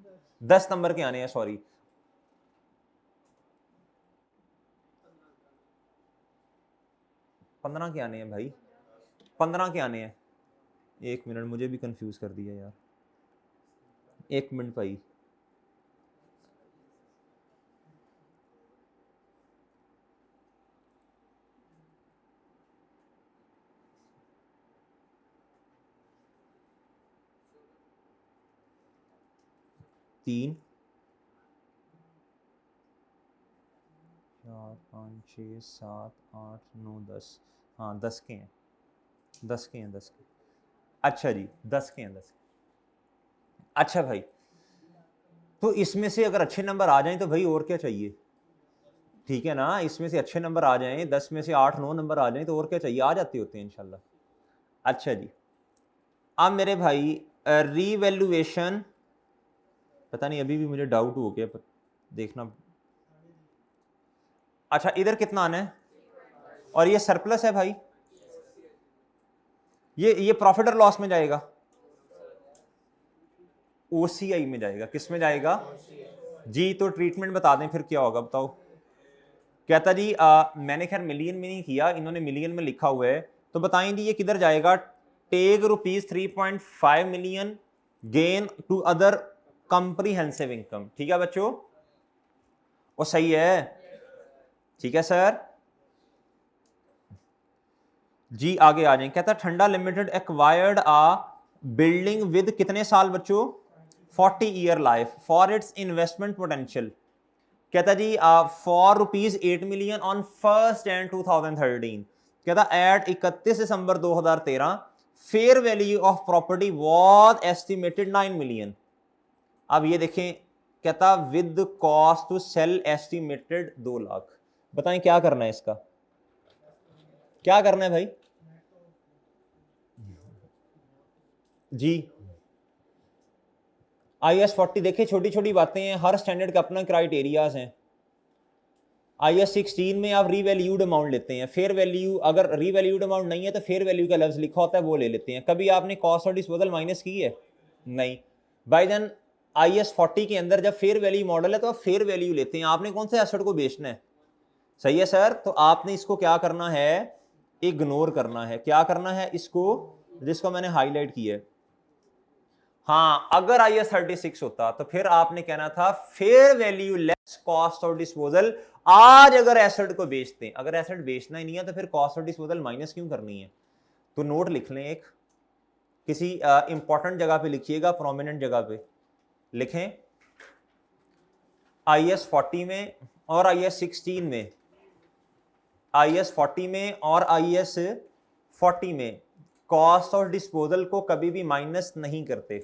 10 नंबर के आने हैं, सॉरी 15 के आने हैं भाई, 15 के आने हैं। एक मिनट, मुझे भी कंफ्यूज कर दिया यार, एक मिनट भाई। तीन, 4, 5, 6, 7, 8, 9, 10, हाँ 10 के हैं, 10 के हैं, 10 के। अच्छा जी, 10 के हैं, 10 के। अच्छा भाई, तो इसमें से अगर अच्छे नंबर आ जाएं तो भाई और क्या चाहिए, ठीक है ना, इसमें से अच्छे नंबर आ जाएं, 10 में से 8, 9 नंबर आ जाएं तो और क्या चाहिए, आ जाते होते हैं इंशाल्लाह। अच्छा जी, अब मेरे भाई रीवैल्यूएशन, पता नहीं अभी भी मुझे डाउट हो गया, देखना। अच्छा इधर कितना आना है, और ये सरप्लस है भाई, ये प्रॉफिट और लॉस में जाएगा, ओसीआई में जाएगा, किस में जाएगा जी। तो ट्रीटमेंट बता दें फिर क्या होगा, बताओ। कहता जी मैंने खैर मिलियन में नहीं किया, इन्होंने मिलियन में लिखा हुआ है, तो बताएं जी ये किधर जाएगा। Take ₹3.5 million gain to other comprehensive income, ठीक है बच्चों, वो सही है, ठीक है सर जी। आगे आ जाए, कहता ठंडा लिमिटेड एक्वायर्ड बिल्डिंग विद कितने साल बच्चों, 40 year life for its investment potential. कहता जी फॉर ₹8 मिलियन ऑन 1 Jan 2013। कहता at 31 December 2013 fair value of property was estimated 9 million. अब ये देखें, कहता with cost to sell estimated 2 lakh. बताएं क्या करना है इसका, क्या करना है भाई जी। IAS 40 देखिए, छोटी छोटी बातें हैं, हर स्टैंडर्ड का अपना क्राइटेरियाज हैं। IAS 16 में आप रीवैल्यूड अमाउंट लेते हैं, फेयर वैल्यू अगर रीवैल्यूड अमाउंट नहीं है तो फेयर वैल्यू का लफ्ज लिखा होता है वो ले लेते हैं। कभी आपने कॉस्ट और डिस्पोजल माइनस की है, नहीं भाई जान। IAS 40 के अंदर जब फेयर वैल्यू मॉडल है तो आप फेयर वैल्यू लेते हैं, आपने कौन से एसेट को बेचना है, सही है सर। तो आपने इसको क्या करना है, इग्नोर करना है। क्या करना है इसको, जिसको मैंने हाईलाइट किया है। हाँ अगर IAS 36 होता तो फिर आपने कहना था fair value less cost of disposal. आज अगर एसेट को बेचते हैं, अगर एसेट बेचना ही नहीं है तो फिर कॉस्ट ऑफ डिस्पोजल माइनस क्यों करनी है। तो नोट लिख लें, एक किसी इंपॉर्टेंट जगह पे लिखिएगा, प्रोमिनेंट जगह पे लिखें। IAS 40 में और IAS 16 में, IAS 40 में और IAS 40 में कॉस्ट ऑफ डिस्पोजल को कभी भी माइनस नहीं करते।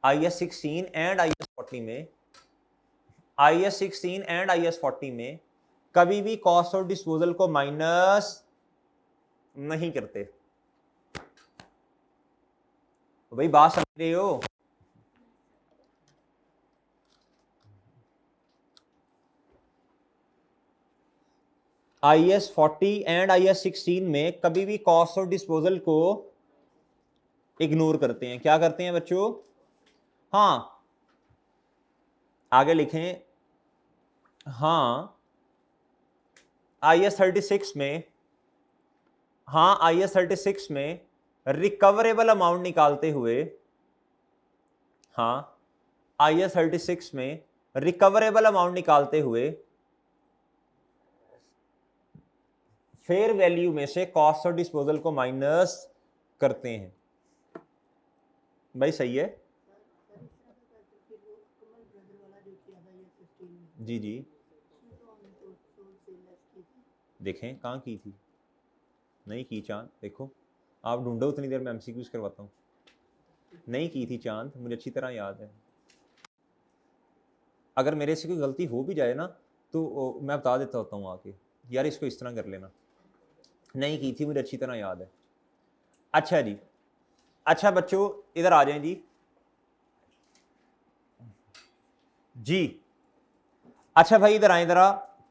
IAS 16 एंड IAS 40 में, IAS 16 एंड IAS 40 में कभी भी कॉस्ट ऑफ डिस्पोजल को माइनस नहीं करते। तो भाई बात समझ रहे हो। IAS 40 एंड IAS 16 में कभी भी कॉस्ट ऑफ डिस्पोजल को इग्नोर करते हैं। क्या करते हैं बच्चों, हाँ आगे लिखें, हाँ IAS 36 में, हाँ IAS 36 में रिकवरेबल अमाउंट निकालते हुए, हाँ IAS 36 में रिकवरेबल अमाउंट निकालते हुए फेयर वैल्यू में से कॉस्ट ऑफ डिस्पोजल को माइनस करते हैं। भाई सही है जी जी। देखें कहाँ की थी, नहीं की चांद, देखो आप ढूंढो उतनी देर में MCQs करवाता हूँ। नहीं की थी चांद, मुझे अच्छी तरह याद है। अगर मेरे से कोई गलती हो भी जाए ना तो मैं बता देता होता हूँ आके, यार इसको इस तरह कर लेना। नहीं की थी, मुझे अच्छी तरह याद है। अच्छा जी, अच्छा बच्चों इधर आ जाएं जी जी। अच्छा भाई इधर आए जरा।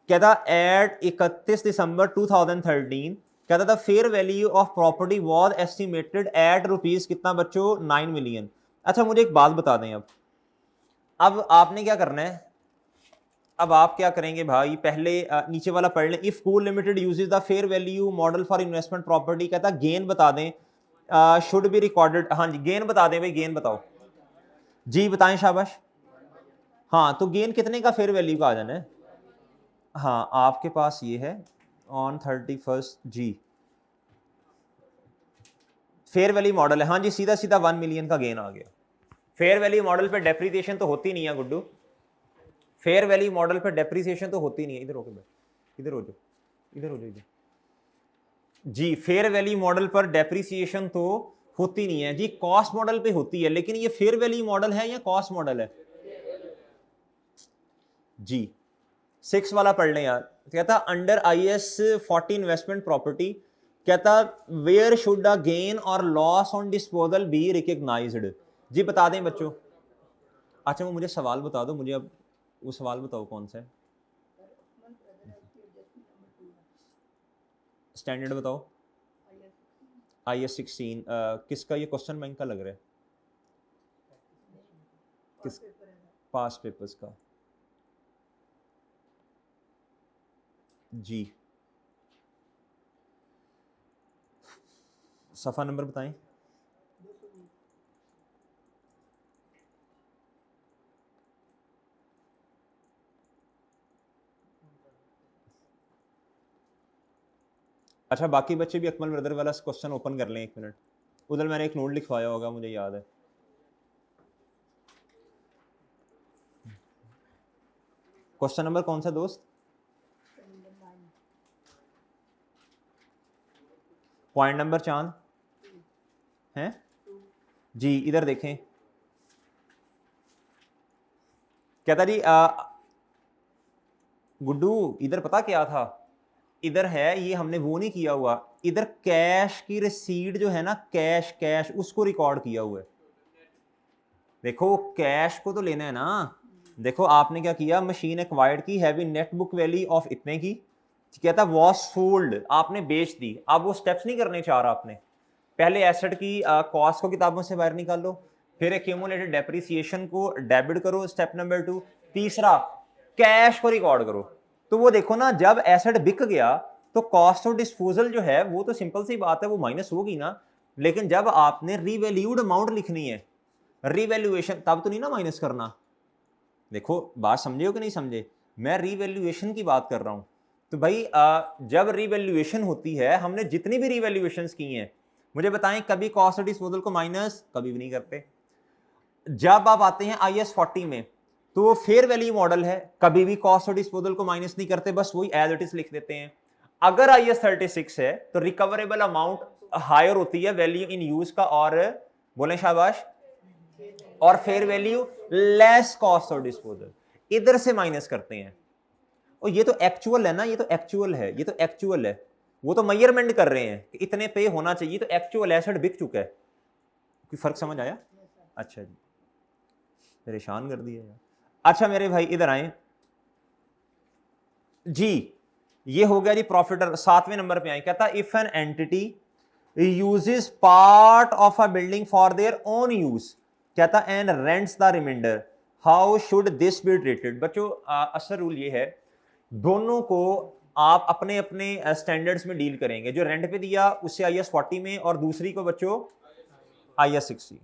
कहता एट 31 दिसंबर 2013 कहता था fair value of property was estimated at rupees कितना बच्चों, 9 मिलियन। अच्छा मुझे एक बात बता दें, अब आपने क्या करना है, अब आप क्या करेंगे भाई, पहले नीचे वाला पढ़ लें। If cool limited uses the fair value model for investment property, कहता गेन बता दें, शुड बी रिकॉर्डेड। हाँ जी गेन बता दें भाई, गेन बताओ जी, बताएं शाबाश। हाँ तो गेन कितने का फेयर वैल्यू का आ जाना है, हाँ आपके पास ये है ऑन 31 जी फेयर वैल्यू मॉडल है। हाँ जी सीधा सीधा 1 मिलियन का गेन आ गया। फेयर वैल्यू मॉडल पे डेप्रिसिएशन तो होती नहीं है गुड्डू, फेयर वैल्यू मॉडल पे डेप्रिसिएशन तो होती नहीं है। इधर होके बैठ, इधर हो जाओ, इधर हो जाओ इधर जी। फेयर वैल्यू मॉडल पर डेप्रिसिएशन तो होती नहीं है जी, कॉस्ट मॉडल पे होती है। लेकिन ये फेयर वैल्यू मॉडल है या कॉस्ट मॉडल है जी। 6 वाला पढ़ लें यार। कहता अंडर IAS 40 इन्वेस्टमेंट प्रॉपर्टी, कहता वेयर शुड अ गेन और loss on disposal be recognised. जी बता दें बच्चों। अच्छा वो मुझे सवाल बता दो, मुझे अब वो सवाल बताओ कौन सा है, स्टैंडर्ड बताओ। IS 16 किसका ये क्वेश्चन बैंक का लग रहा है, किस पास पेपर्स का? जी सफ़ा नंबर बताएं। अच्छा बाकी बच्चे भी अकमल ब्रदर वाला क्वेश्चन ओपन कर लें, 1 मिनट। उधर मैंने एक नोट लिखवाया होगा, मुझे याद है। क्वेश्चन नंबर कौन सा दोस्त? पॉइंट नंबर चांद हैं जी, इधर देखें। कहता जी गुड्डू इधर पता क्या था, इधर है ये हमने वो नहीं किया हुआ, इधर कैश की रिसीट जो है ना, कैश कैश उसको रिकॉर्ड किया हुआ है। देखो कैश को तो लेना है ना। देखो आपने क्या किया, मशीन एक्वायर्ड की heavy net book value of इतने की, कहता वॉज सोल्ड, आपने बेच दी। अब वो स्टेप्स नहीं करने चाह रहा आपने, पहले एसेट की कॉस्ट को किताबों से बाहर निकाल लो, फिर एक्यूमुलेटेड डेप्रिसिएशन को डेबिट करो, स्टेप नंबर 2। तीसरा कैश को रिकॉर्ड करो। तो वो देखो ना, जब एसेट बिक गया तो कॉस्ट ऑफ डिस्पोजल जो है वो तो सिंपल सी बात है, वो माइनस होगी ना। लेकिन जब आपने रीवैल्यूड अमाउंट लिखनी है, रीवैल्यूएशन, तब तो नहीं ना माइनस करना। देखो बात समझे हो कि नहीं समझे, मैं रीवैल्यूएशन की बात कर रहा हूं। तो भाई जब रीवैल्यूएशन होती है, हमने जितनी भी रीवैल्यूएशंस की हैं, मुझे बताएं कभी कॉस्ट ऑफ डिस्पोजल को माइनस कभी भी नहीं करते। जब आप आते हैं IS 40 में, तो फेयर वैल्यू मॉडल है, कभी भी कॉस्ट ऑफ डिस्पोजल को माइनस नहीं करते, बस वही एज इट इज लिख देते हैं। अगर IS 36 है तो रिकवरेबल अमाउंट हायर होती है वैल्यू इन यूज का, और बोले शाबाश, और fair value less cost of disposal, इधर से माइनस करते हैं। और ये तो एक्चुअल है ना, ये तो एक्चुअल है, ये तो एक्चुअल है। वो तो मेजरमेंट कर रहे हैं कि इतने पे होना चाहिए, तो एक्चुअल एसेट बिक चुका है। कोई फर्क समझ आया? अच्छा जी, परेशान कर दिया यार। अच्छा मेरे भाई इधर आए जी, ये हो गया जी प्रॉफिट। 7वें नंबर पे आए, कहता if N entity uses part of a building for their own use, कहता and rents the remainder, how should this be treated. बच्चों असर रूल ये है, दोनों को आप अपने अपने स्टैंडर्ड्स में डील करेंगे। जो रेंट पे दिया उससे IS 40 में, और दूसरी को बच्चों IS 60।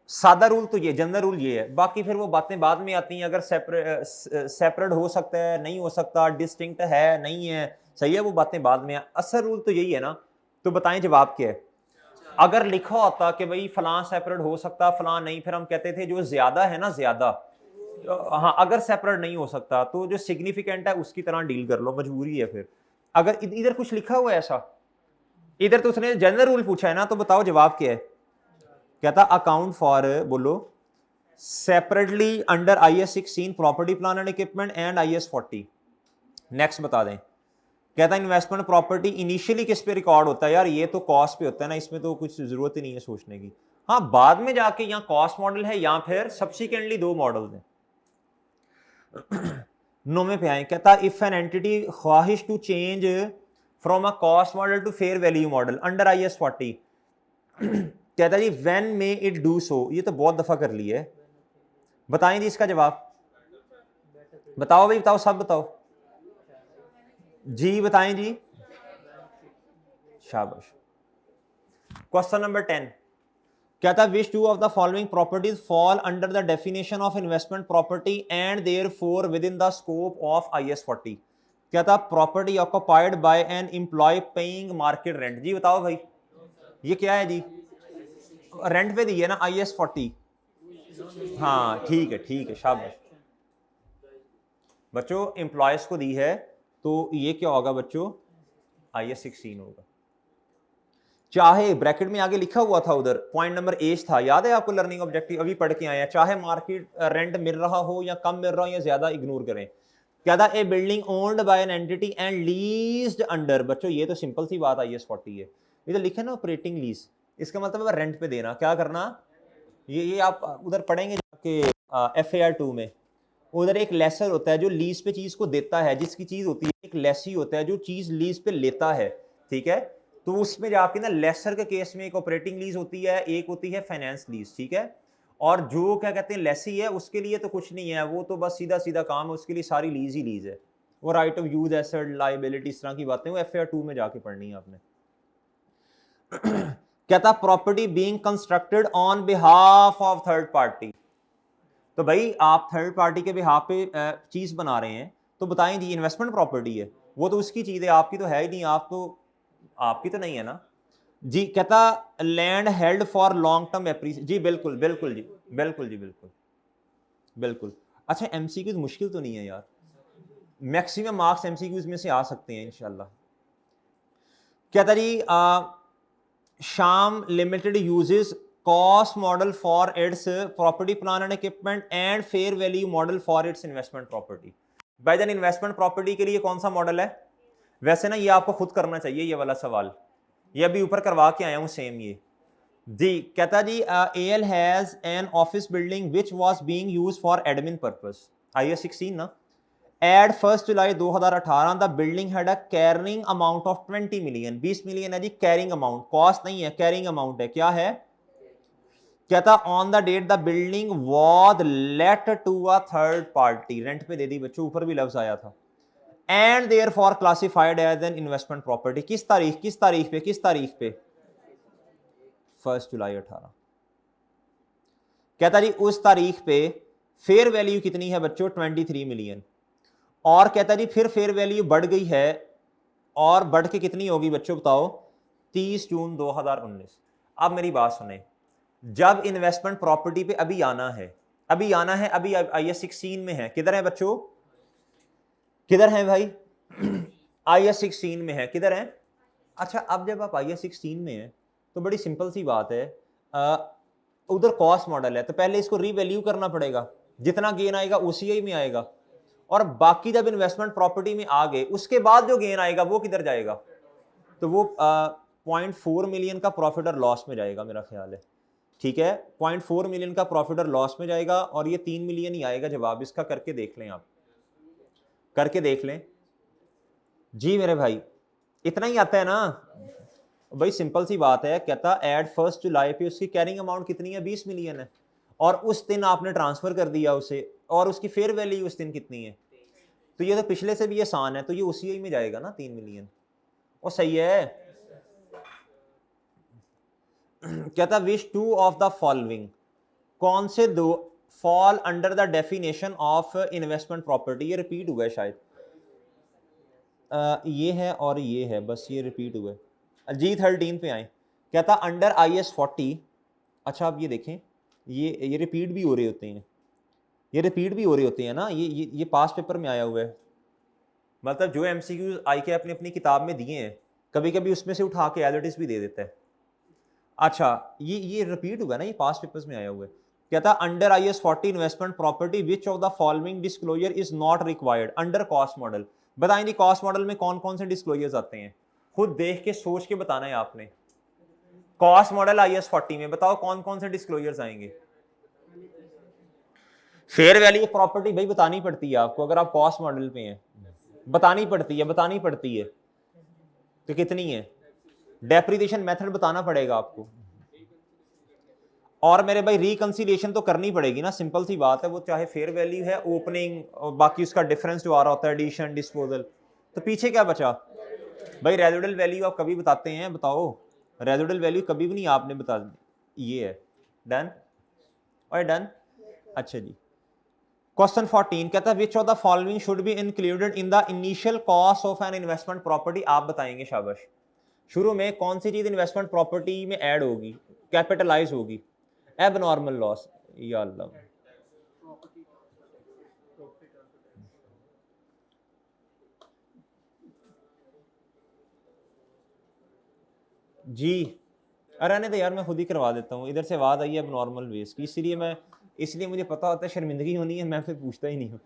सादा रूल तो ये, जनरल रूल ये है, बाकी फिर वो बातें बाद में आती हैं। अगर सेपरेट हो सकता है, नहीं हो सकता, डिस्टिंक्ट है नहीं है, सही है, वो बातें बाद में। असर रूल तो यही है ना। तो बताएं जवाब क्या है। अगर लिखा होता कि भाई फलां सेपरेट हो सकता, फलां नहीं, फिर हम कहते थे जो ज्यादा है ना, ज्यादा, हाँ अगर सेपरेट नहीं हो सकता तो जो सिग्निफिकेंट है उसकी तरह डील कर लो, मजबूरी है। फिर अगर इधर कुछ लिखा हुआ है ऐसा, इधर तो उसने जनरल रूल पूछा है ना, तो बताओ जवाब क्या है। कहता अकाउंट फॉर, बोलो, separately under IS 16 property plan and equipment and IS 40। Next बता दें। कहता इन्वेस्टमेंट प्रॉपर्टी इनिशियली किस पे रिकॉर्ड होता है, यार ये तो कॉस्ट पे होता है ना, इसमें तो कुछ जरूरत ही नहीं है सोचने की। हाँ बाद में जाके यहाँ कॉस्ट मॉडल है, या फिर सब्सिक्वेंटली 2 मॉडल हैं। 9वें पे आए, कहता इफ एन एंटिटी ख्वाहिश to change from a cost model to fair value model under IS 40, कहता जी when may it do so. ये तो बहुत दफा कर लिया है, बताएं जी इसका जवाब। बताओ भाई, बताओ, सब बताओ जी, बताएं जी, शाबाश। क्वेश्चन नंबर 10, कहता which two of the following properties fall under the definition of investment property and therefore within the scope of IS 40। कहता property occupied by an employee paying market rent. जी बताओ भाई, ये क्या है जी, रेंट पे दी है ना IS 40। हाँ ठीक है, ठीक है, शाबाश। बच्चों एम्प्लॉयज को दी है, तो ये क्या होगा बच्चों, IS 16 होगा। चाहे ब्रैकेट में आगे लिखा हुआ था, उधर पॉइंट नंबर 8 था, याद है आपको, लर्निंग ऑब्जेक्टिव अभी पढ़ के आए हैं, चाहे मार्केट रेंट मिल रहा हो या कम मिल रहा हो या ज्यादा, इग्नोर करें। क्या था, a building owned by an entity and leased under, बच्चों ये तो सिंपल सी बात IAS 40 है, ये तो लिखे ना ऑपरेटिंग लीज, इसका मतलब है रेंट पे देना, क्या करना, ये आप उधर पढ़ेंगे जाके FAR 2 में, उधर एक लेसर होता है जो लीज पे चीज को देता है, जिसकी चीज होती है, एक लेसी होता है जो चीज लीज पे लेता है, ठीक है, तो उसमें जाके ना लेसर के केस में एक ऑपरेटिंग लीज होती है, एक होती है फाइनेंस लीज, ठीक है, और जो क्या कहते हैं लेसी है उसके लिए तो कुछ नहीं है, वो तो बस सीधा सीधा काम है, उसके लिए सारी लीज ही लीज है, वो right of use asset liability इस तरह की बातें वो FAR 2 में जाके पढ़नी है आपने। क्या था, property being constructed on behalf of third party, तो भाई आप थर्ड पार्टी के बिहाफ पे चीज बना रहे हैं, तो बताएं जी इन्वेस्टमेंट प्रॉपर्टी है, वो तो उसकी चीज है, आपकी तो है ही नहीं, आप तो आपकी तो नहीं है ना जी। कहता land held for long term appreciation, जी बिल्कुल बिल्कुल जी, बिल्कुल जी बिल्कुल बिल्कुल। अच्छा MCQs मुश्किल तो नहीं है यार, मैक्सिमम मार्क्स MCQs में से आ सकते हैं इंशाल्लाह। कहता जी शाम limited uses cost model for its property plan and equipment and fair value model for its investment property. भाईजान इन्वेस्टमेंट प्रॉपर्टी के लिए कौन सा मॉडल है, वैसे ना ये आपको खुद करना चाहिए ये वाला सवाल, ये अभी ऊपर करवा के आया हूं सेम ये जी। कहता जी AL has an office building which was being used for admin purpose, IAS 16 ना, at 1 July 2018 the building had a carrying amount of 20 million, 20 million है जी कैरिंग अमाउंट, कॉस्ट नहीं है, कैरिंग अमाउंट है, क्या है, कहता on the date the building was let to a third party, rent पे दे दी बच्चों, ऊपर भी लफ्ज आया था, and there for classified as an investment property, किस तारीख पे 1 जुलाई 18। कहता जी उस तारीख पे फेयर वैल्यू कितनी है बच्चों, 23 मिलियन, और कहता जी फिर फेयर वैल्यू बढ़ गई है, और बढ़ के कितनी होगी बच्चों बताओ, 30 जून 2019। अब मेरी बात सुने, जब इन्वेस्टमेंट प्रॉपर्टी पे अभी आना है, अभी IAS 16 में है, किधर है बच्चों, किधर है भाई IAS 16 में है, किधर है, अच्छा अब जब आप IAS 16 में है तो बड़ी सिंपल सी बात है, उधर कॉस्ट मॉडल है, तो पहले इसको रीवैल्यू करना पड़ेगा, जितना गेन आएगा OCI में आएगा, और बाकी जब इन्वेस्टमेंट प्रॉपर्टी में आ गए उसके बाद जो गेन आएगा वो किधर जाएगा, तो वो 0.4 मिलियन का प्रॉफिट और लॉस में जाएगा मेरा ख्याल है, ठीक है, 0.4 मिलियन का प्रॉफिट और लॉस में जाएगा, और ये 3 मिलियन ही आएगा जवाब इसका, करके देख लें आप, करके देख लें जी मेरे भाई, इतना ही आता है ना भाई, सिंपल सी बात है, कहता एट 1 जुलाई पे उसकी कैरिंग अमाउंट कितनी है, 20 मिलियन है, और उस दिन आपने ट्रांसफर कर दिया उसे, और उसकी फेयर वैल्यू उस दिन कितनी है, तो ये तो पिछले से भी आसान है, तो ये उसी में जाएगा ना 3 मिलियन, और सही है। कहता which two of the following, कौन से दो fall under the definition of investment property, ये रिपीट हुआ है शायद, ये है और ये है, बस ये रिपीट हुआ है जी। 13 पे आए, कहता अंडर IAS 40, अच्छा आप ये देखें, ये रिपीट भी हो रहे होते हैं, ये रिपीट भी हो रहे होते हैं ना, ये पास पेपर में आया हुआ है, मतलब जो MCQ आई के अपनी अपनी किताब में दिए हैं, कभी कभी उसमें से उठा के एज इट इज भी दे देता है। अच्छा ये रिपीट हुआ ना, ये पास पेपर्स में आया हुआ है, कहता under IAS 40 investment property which of the following disclosure is not required under cost model, बताएं जी कॉस्ट मॉडल में कौन कौन से डिस्क्लोजर्स आते हैं, खुद देख के सोच के बताना है आपने, कॉस्ट मॉडल IAS 40 में बताओ कौन कौन से डिस्क्लोजर्स आएंगे, फेयर वैल्यू प्रॉपर्टी भाई बतानी पड़ती है आपको, अगर आप कॉस्ट मॉडल पे हैं बतानी पड़ती है, तो कितनी है, डेप्रिसिएशन मेथड बताना पड़ेगा आपको, और मेरे भाई रिकंसिलिएशन तो करनी पड़ेगी ना, सिंपल सी बात है, वो चाहे फेयर वैल्यू है, ओपनिंग और बाकी उसका डिफरेंस जो आ रहा होता है, एडिशन डिस्पोजल, तो पीछे क्या बचा भाई, रेजिडुअल वैल्यू आप कभी बताते हैं, बताओ रेजिडुअल वैल्यू कभी भी नहीं आपने बता दी, ये है डन और डन। अच्छा जी क्वेश्चन 14 कहता है विच of the following should be included in the initial cost of N investment property, आप बताएंगे शाबाश, शुरू में कौन सी चीज इन्वेस्टमेंट प्रॉपर्टी में ऐड होगी, कैपिटलाइज होगी, एबनॉर्मल लॉस, या अल्लाह जी, अरे नहीं तो यार मैं खुद ही करवा देता हूँ, इधर से आवाज आई है एबनॉर्मल वेस्ट की, इसलिए मुझे पता होता है शर्मिंदगी होनी है, मैं फिर पूछता ही नहीं हूँ।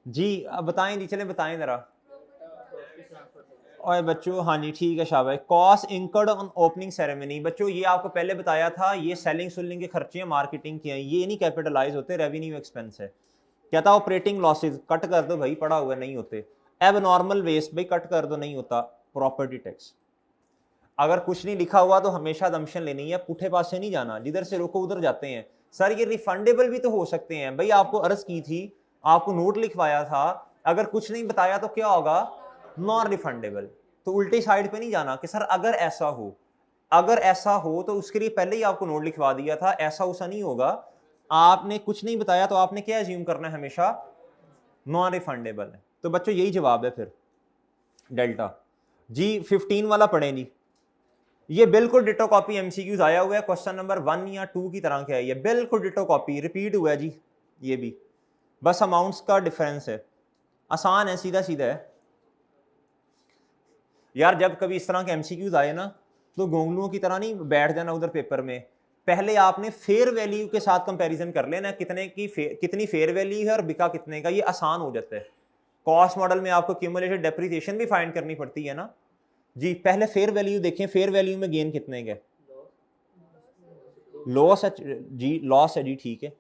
जी बताएं जी, चलें बताएं ज़रा। और बच्चों हाँ जी ठीक है शाबाश। Cost incurred on opening ceremony, बच्चों ये आपको पहले बताया था, ये सेलिंग सुलिंग के खर्चे हैं, मार्केटिंग के हैं, ये नहीं कैपिटलाइज होते, रेवेन्यू एक्सपेंस है। क्या था ऑपरेटिंग लॉसेज, कट कर दो भाई, पड़ा हुआ नहीं होते। एब नॉर्मल वेस्ट भाई कट कर दो, नहीं होता। प्रॉपर्टी टैक्स, अगर कुछ नहीं लिखा हुआ तो हमेशा दमशन लेनी है, पुठे पास से नहीं जाना, जिधर से रोको उधर जाते हैं। सर ये रिफंडेबल भी तो हो सकते हैं भाई, आपको अर्ज की थी, आपको नोट लिखवाया था, अगर कुछ नहीं बताया तो क्या होगा, नॉन रिफंडेबल। तो उल्टी साइड पे नहीं जाना कि सर अगर ऐसा हो, अगर ऐसा हो तो उसके लिए पहले ही आपको नोट लिखवा दिया था, ऐसा उसा नहीं होगा। आपने कुछ नहीं बताया तो आपने क्या एज्यूम करना है, हमेशा नॉन रिफंडेबल है। तो बच्चों यही जवाब है फिर डेल्टा। जी 15 वाला पढ़े नहीं, ये बिल्कुल डिटो कॉपी एमसीक्यूज आया हुआ है, क्वेश्चन नंबर 1 या 2 की तरह का है, ये बिल्कुल डिटो कॉपी रिपीट हुआ है जी। ये भी बस अमाउंट्स का डिफरेंस है, आसान है, सीधा सीधा है यार। जब कभी इस तरह के एमसीक्यूज आए ना, तो गोंगलुओं की तरह नहीं बैठ जाना उधर पेपर में, पहले आपने फेयर वैल्यू के साथ कंपैरिजन कर लेना, कितनी फेयर वैल्यू है और बिका कितने का, ये आसान हो जाता है। कॉस्ट मॉडल में आपको क्यूमुलेटेड डेप्रिसिएशन भी फाइंड करनी पड़ती है ना जी। पहले फेयर वैल्यू देखें, फेयर वैल्यू में गेन कितने के, लॉस है जी, लॉस है जी, ठीक है।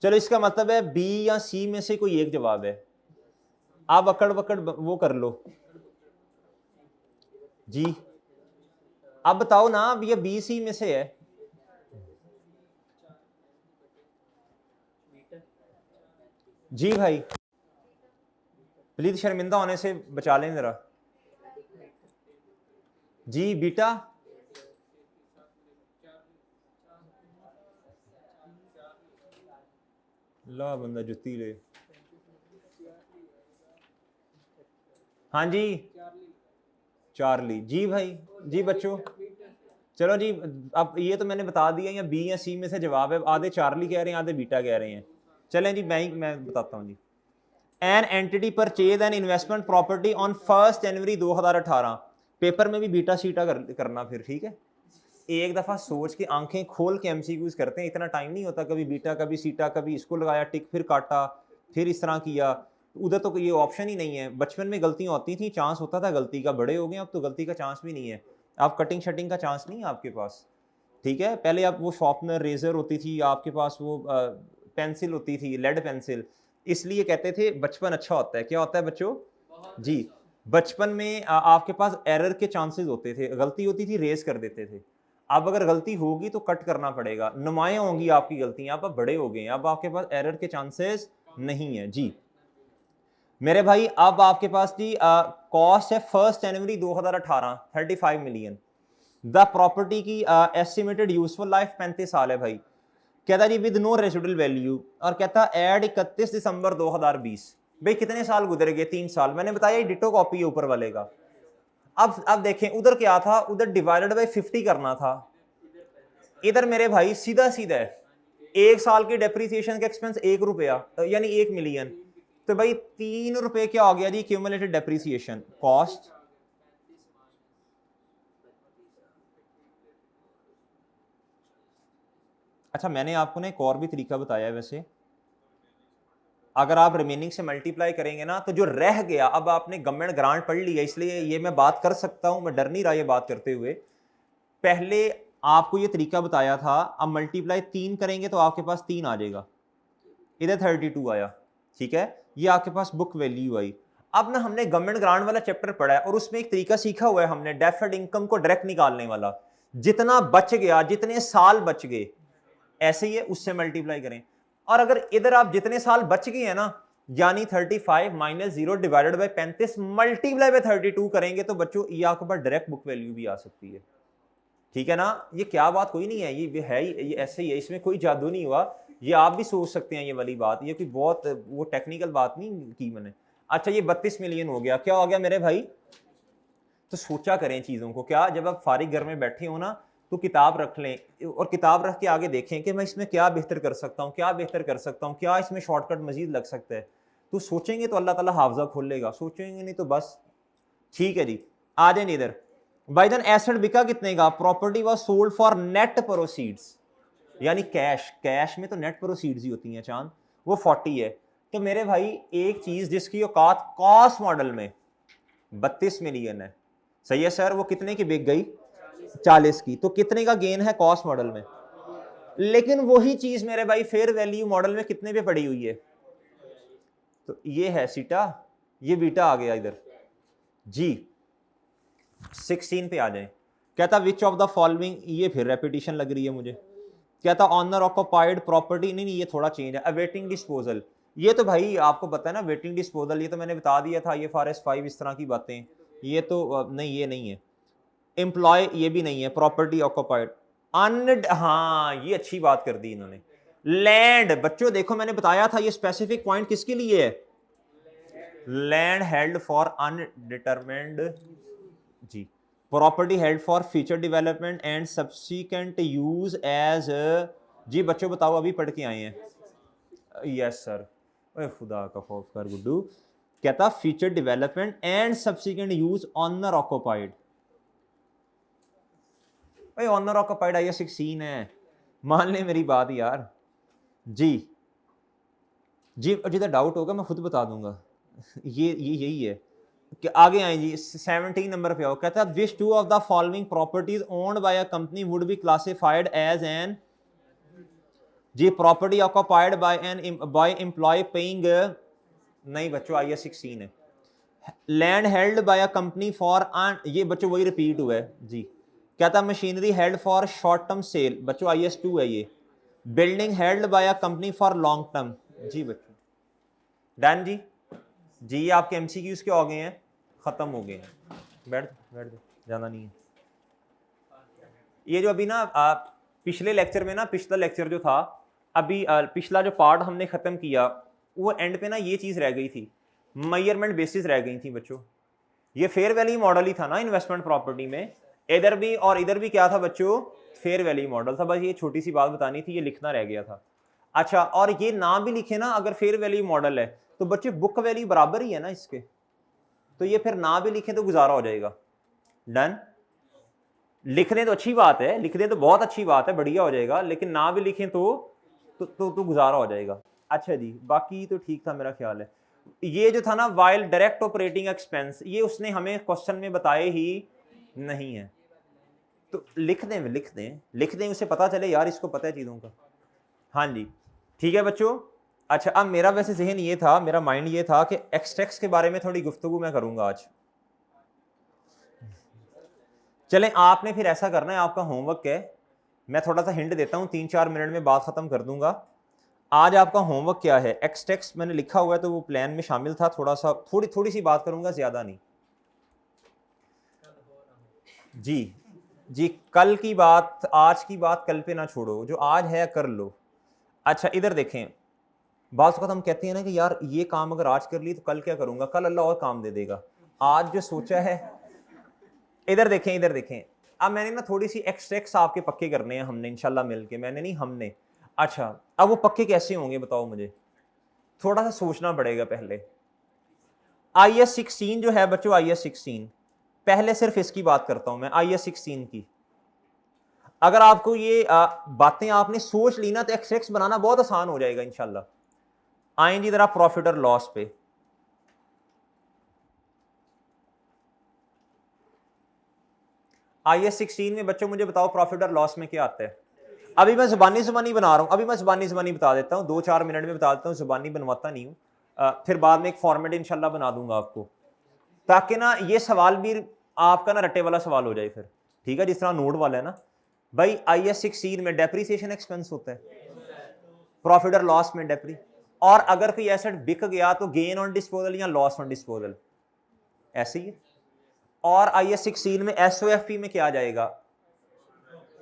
चलो इसका मतलब है बी या सी में से कोई एक जवाब है, आप अकड़ वकड़ वो कर लो जी। अब बताओ ना, अब ये बी सी में से है जी भाई, प्लीज शर्मिंदा होने से बचा लें जरा जी। बीटा ला बंदा जुत्ती ले, हाँ जी चार्ली जी भाई जी बच्चों। चलो जी, अब ये तो मैंने बता दिया, या बी या सी में से जवाब है, आधे चार्ली कह रहे हैं आधे बीटा कह रहे हैं। चलें जी, मैं बताता हूँ जी। An entity purchase an investment property on 1 January 2018, paper में भी बीटा सीटा करना फिर, ठीक है। एक दफ़ा सोच के आंखें खोल के एमसीक्यूज करते हैं, इतना टाइम नहीं होता, कभी बीटा कभी सीटा, कभी इसको लगाया टिक फिर काटा फिर इस तरह किया। उधर तो ये ऑप्शन ही नहीं है। बचपन में गलतियां होती थी, चांस होता था गलती का, बड़े हो गए अब तो गलती का चांस भी नहीं है। आप कटिंग शटिंग का चांस नहीं है आपके पास, ठीक है। पहले आप वो शॉर्पनर रेजर होती थी आपके पास, वो पेंसिल होती थी, लेड पेंसिल, इसलिए कहते थे बचपन अच्छा होता है। क्या होता है बच्चों जी, बचपन में आपके पास एरर के चांसेस होते थे, गलती होती थी रेज कर देते थे। अब अगर गलती होगी तो कट करना पड़ेगा, नुमाया होंगी आपकी गलतियां, अब बड़े हो गए हैं, अब आपके पास एरर के चांसेस नहीं है जी मेरे भाई। अब आपके पास जी कॉस्ट है 1 जनवरी 2018 35 मिलियन। द प्रॉपर्टी की एस्टिमेटेड यूजफुल लाइफ 35 साल है भाई। कहता जी विद नो रेसिडुअल वैल्यू, और कहता ऐड 31 दिसंबर 2020। भाई कितने साल गुजर गए, 3 साल। मैंने बताया डिटो कॉपी है ऊपर वाले का। अब देखें उधर क्या था, उधर डिवाइडेड बाय 50 करना था, इधर मेरे भाई सीधा सीधा है, 1 साल की डेप्रिसिएशन का एक्सपेंस 1 रुपया यानी 1 मिलियन। तो भाई 3 रुपए क्या हो गया जी क्यूमुलेटेड डेप्रिसिएशन कॉस्ट। अच्छा मैंने आपको ना एक और भी तरीका बताया है वैसे, अगर आप रिमेनिंग से मल्टीप्लाई करेंगे ना तो जो रह गया, अब आपने गवर्नमेंट ग्रांट पढ़ लिया इसलिए ये मैं बात कर सकता हूं, मैं डर नहीं रहा ये बात करते हुए। पहले आपको ये तरीका बताया था, अब मल्टीप्लाई 3 करेंगे तो आपके पास 3 आ जाएगा, इधर 32 आया, ठीक है। ये आपके पास बुक वैल्यू आई। अब ना हमने गवर्नमेंट ग्रांट वाला चैप्टर पढ़ा है और उसमें एक तरीका सीखा हुआ है हमने, डेफर्ड इनकम को डायरेक्ट निकालने वाला। जितना बच गया, जितने साल बच गए, ऐसे ही है, उससे मल्टीप्लाई करें। और अगर इधर आप जितने साल बच गए हैं ना, यानी 35 minus 0 divided by 35 multiply by 32 करेंगे तो बच्चों ये आपके पास डायरेक्ट बुक वैल्यू भी आ सकती है, ठीक है ना। ये क्या बात कोई नहीं है, ये है ये ऐसे ही है, इसमें कोई जादू नहीं हुआ। ये आप भी सोच सकते हैं ये वाली बात, ये कोई बहुत वो टेक्निकल बात नहीं की मैंने। अच्छा ये 32 मिलियन हो गया, क्या हो गया मेरे भाई। तो सोचा करें चीज़ों को, क्या जब आप फारिग घर में बैठे हो ना तो किताब रख लें और किताब रख के आगे देखें कि मैं इसमें क्या बेहतर कर सकता हूँ, क्या बेहतर कर सकता हूँ, क्या इसमें शॉर्टकट मजीद लग सकता है। तो सोचेंगे तो अल्लाह ताला हाफजा खोलेगा, सोचेंगे नहीं तो बस। ठीक है जी, आ जाए इधर। बाई देन एसेट बिका कितने का, property was sold for net proceeds, यानी कैश, कैश में तो नेट प्रोसीड्स ही होती हैं चांद, वो 40 है। तो मेरे भाई एक चीज जिसकी औकात कॉस्ट मॉडल में 32 मिलियन है, सही है सर, वो कितने की बिक गई? 40 की। तो कितने का गेन है कॉस्ट मॉडल में? लेकिन वही चीज मेरे भाई फेयर वैल्यू मॉडल में कितने पे पड़ी हुई है? तो ये है सीटा, ये बीटा आ गया इधर जी। 16 पे आ जाए। कहता विच ऑफ द फॉलोइंग, ये फिर रेपिटेशन लग रही है मुझे। कहता ऑनर ऑक्यूपाइड प्रॉपर्टी, नहीं ये थोड़ा चेंज है। अवेटिंग डिस्पोजल, ये तो भाई आपको पता है ना, वेटिंग डिस्पोजल ये तो मैंने बता दिया था, ये FRS 5 इस तरह की बातें, ये तो नहीं, ये नहीं है। एम्प्लॉय, ये भी नहीं है। प्रॉपर्टी ऑक्यूपाइड अन, हाँ ये अच्छी बात कर दी इन्होंने। लैंड, बच्चों देखो मैंने बताया था ये स्पेसिफिक पॉइंट किसके लिए है? लैंड हेल्ड फॉर अनडिटरमिन्ड जी। Property held for future development and subsequent use as, जी बच्चों बताओ अभी पढ़ के आए हैं? Yes sir. ओए खुदा का खौफ कर गुड्डू। कहता future development and subsequent use owner occupied. भाई ऑनर ऑक्यूपाइड IS 16 है, मान ले मेरी बात यार जी। जी जिधर डाउट होगा मैं खुद बता दूंगा। ये यही है कि आगे आए जी। 17 नंबर पे आओ। कहता है which two of the following properties owned by a company would be classified as an, जी property occupied by employee paying, नहीं बच्चों IS 16 है। Land held by a company for, ये बच्चों वही रिपीट हुआ है जी। कहता machinery held for short term sale, बच्चों IS 2 है ये। Building held by a company for long term, जी बच्चों डन जी। जी ये आपके MCQs के हो गए हैं, खत्म हो गए हैं। बैठ बैठ जाना नहीं है। ये जो अभी ना पिछले लेक्चर में ना, पिछला लेक्चर जो था अभी, पिछला जो पार्ट हमने खत्म किया वो एंड पे ना ये चीज रह गई थी, मेजरमेंट बेसिस रह गई थी बच्चों। ये फेयर वैल्यू मॉडल ही था ना इन्वेस्टमेंट प्रॉपर्टी में, इधर भी और इधर भी क्या था बच्चों? फेयर वैल्यू मॉडल था। बस ये छोटी सी बात बतानी थी, ये लिखना रह गया था। अच्छा, और ये ना भी लिखे ना अगर फेयर वैल्यू मॉडल है तो बच्चे बुक वैल्यू बराबर ही है ना इसके, तो ये फिर ना भी लिखें तो गुजारा हो जाएगा। डन, लिख दें तो अच्छी बात है, लिख दें तो बहुत अच्छी बात है, बढ़िया हो जाएगा, लेकिन ना भी लिखें तो गुजारा हो जाएगा। अच्छा जी, बाकी तो ठीक था मेरा ख्याल है। ये जो था ना वाइल डायरेक्ट ऑपरेटिंग एक्सपेंस, ये उसने हमें क्वेश्चन में बताए ही नहीं है, तो लिख दें उसे पता चले यार इसको पता है चीज़ों का। हाँ जी ठीक है बच्चों। अच्छा अब मेरा वैसे जहन ये था, मेरा माइंड ये था कि एक्सट्रैक्ट्स के बारे में थोड़ी गुफ्तगू मैं करूंगा आज। चलें, आपने फिर ऐसा करना है, आपका होमवर्क है, मैं थोड़ा सा हिंट देता हूं, 3-4 मिनट में बात खत्म कर दूंगा। आज आपका होमवर्क क्या है? एक्सट्रैक्ट्स मैंने लिखा हुआ है तो वो प्लान में शामिल था, थोड़ी सी बात करूंगा, ज्यादा नहीं। जी जी, कल की बात आज की बात कल पे ना छोड़ो, जो आज है कर लो। अच्छा इधर देखें, बात हम कहते हैं ना कि यार ये काम अगर आज कर ली तो कल क्या करूंगा, कल अल्लाह और काम दे देगा। आज जो सोचा है, इधर देखें। अब मैंने ना थोड़ी सी एक्सट्रैक्ट्स आपके पक्के करने हैं हमने इंशाल्लाह मिलके, मैंने नहीं हमने। अच्छा अब वो पक्के कैसे होंगे बताओ मुझे, थोड़ा सा सोचना पड़ेगा पहले। IS 16 जो है बच्चों, IS 16 पहले सिर्फ इसकी बात करता हूं मैं, IS 16 की। अगर आपको ये बातें आपने सोच ली ना तो एक्सट्रैक्ट्स बनाना बहुत आसान हो जाएगा इंशाल्लाह। आएं जी जरा प्रॉफिट और लॉस पे। IS 16 में बच्चों मुझे बताओ प्रॉफिट और लॉस में क्या आता है? अभी मैं जुबानी बना रहा हूं, अभी मैं जुबानी बता देता हूं, 2-4 मिनट में बता देता हूं, जुबानी बनवाता नहीं हूं। फिर बाद में एक फॉर्मेट इंशाल्लाह बना दूंगा आपको, ताकि ना ये सवाल भी आपका ना रट्टे वाला सवाल हो जाए फिर, ठीक है, जिस तरह नोट वाला है ना भाई। IS 16 में डेप्रीसिएशन एक्सपेंस होता है, प्रॉफिट और लॉस में डेप्री, और अगर कोई एसेट बिक गया तो गेन ऑन डिस्पोजल या लॉस ऑन डिस्पोजल, ऐसे ही है। और IS 16 में SOFP में क्या जाएगा?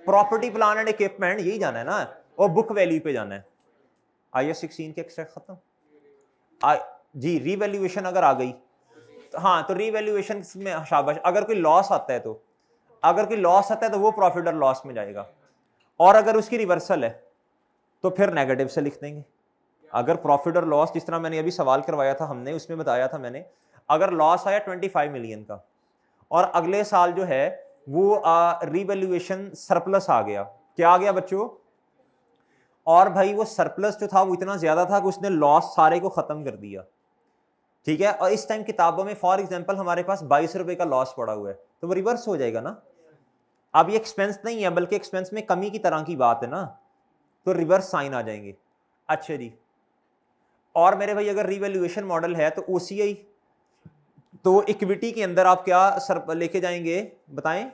प्रॉपर्टी प्लान एंड इक्विपमेंट, यही जाना है ना, और बुक वैल्यू पे जाना है। IS 16 के एक्सट्रैक्ट खत्म। जी रीवैल्यूएशन अगर आ गई तो हाँ, तो रीवैल्यूएशन में शाबाश। अगर कोई लॉस आता है तो वो प्रॉफिट और लॉस में जाएगा, और अगर उसकी रिवर्सल है तो फिर नेगेटिव से लिख देंगे। अगर प्रॉफिट और लॉस, जिस तरह मैंने अभी सवाल करवाया था हमने, उसमें बताया था मैंने, अगर लॉस आया 25 मिलियन का और अगले साल जो है वो रीवैल्यूएशन सरप्लस आ गया, क्या आ गया बच्चों? और भाई वो सरप्लस जो था वो इतना ज़्यादा था कि उसने लॉस सारे को ख़त्म कर दिया, ठीक है। और इस टाइम किताबों में फॉर एग्जांपल हमारे पास 22 रुपए का लॉस पड़ा हुआ है, तो वो रिवर्स हो जाएगा ना। अब ये एक्सपेंस नहीं है बल्कि एक्सपेंस में कमी की तरह की बात है ना, तो रिवर्स साइन आ जाएंगे। अच्छा जी, और मेरे भाई अगर रिवैल्यूएशन मॉडल है तो ओसीआई, तो इक्विटी के अंदर आप क्या लेके जाएंगे बताएं,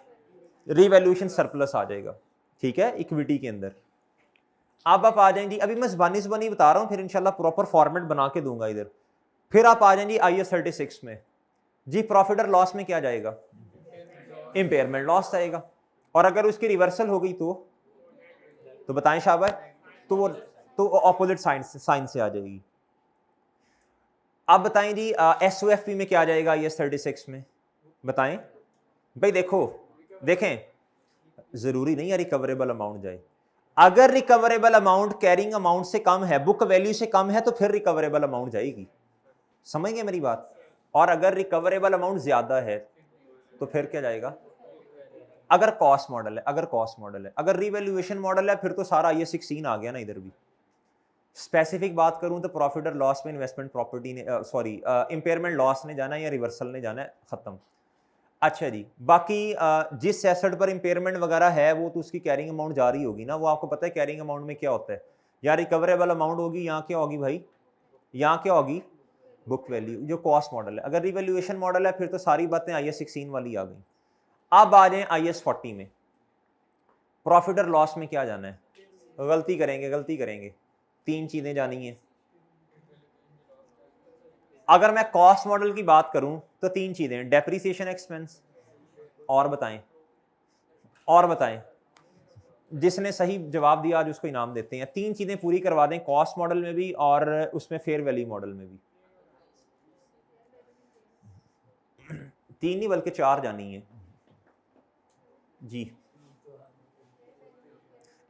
रिवैल्यूएशन सरप्लस आ जाएगा, ठीक है, इक्विटी के अंदर। अब आप आ जाएंगे, अभी मैं ज़बानी बता रहा हूं, फिर इंशाल्लाह प्रॉपर फॉर्मेट बना के दूंगा इधर। फिर आप आ जाएंगे IAS 36 में जी, प्रॉफिट और लॉस में क्या जाएगा, इंपेयरमेंट लॉस आएगा। और अगर उसकी रिवर्सल हो गई तो बताएं शाबाश, तो वो तो ऑपोजिट साइन से आ जाएगी। अब बताएं जी SOFP में क्या आ जाएगा IAS 36 में, बताएं भाई। देखें जरूरी नहीं है रिकवरेबल अमाउंट जाए, अगर रिकवरेबल अमाउंट कैरिंग अमाउंट से कम है, बुक वैल्यू से कम है, तो फिर रिकवरेबल अमाउंट जाएगी, समझ गए मेरी बात। और अगर रिकवरेबल अमाउंट ज्यादा है तो फिर क्या जाएगा, अगर कॉस्ट मॉडल है, अगर रिवैल्यूएशन मॉडल है फिर तो सारा IAS 16 आ गया ना। इधर भी स्पेसिफिक बात करूं तो प्रॉफिट और लॉस में इन्वेस्टमेंट प्रॉपर्टी ने इंपेयरमेंट लॉस ने जाना है या रिवर्सल ने जाना है, खत्म। अच्छा जी, बाकी जिस एसेट पर इंपेयरमेंट वगैरह है वो तो उसकी कैरिंग अमाउंट जा रही होगी ना, वो आपको पता है कैरिंग अमाउंट में क्या होता है, या रिकवरेबल अमाउंट होगी, यहाँ क्या होगी भाई, यहाँ क्या होगी, बुक वैल्यू, जो कॉस्ट मॉडल है। अगर रिवैल्यूएशन मॉडल है फिर तो सारी बातें IAS 16 वाली आ गई। अब आ जाए IAS 40 में, प्रॉफिट और लॉस में क्या जाना है, गलती करेंगे, 3 चीजें जानी है। अगर मैं कॉस्ट मॉडल की बात करूं तो 3 चीजें, डेप्रिसिएशन एक्सपेंस, और बताएं, जिसने सही जवाब दिया आज उसको इनाम देते हैं। 3 चीजें पूरी करवा दें, कॉस्ट मॉडल में भी और उसमें फेयर वैल्यू मॉडल में भी। 3 नहीं बल्कि 4 जानी है जी।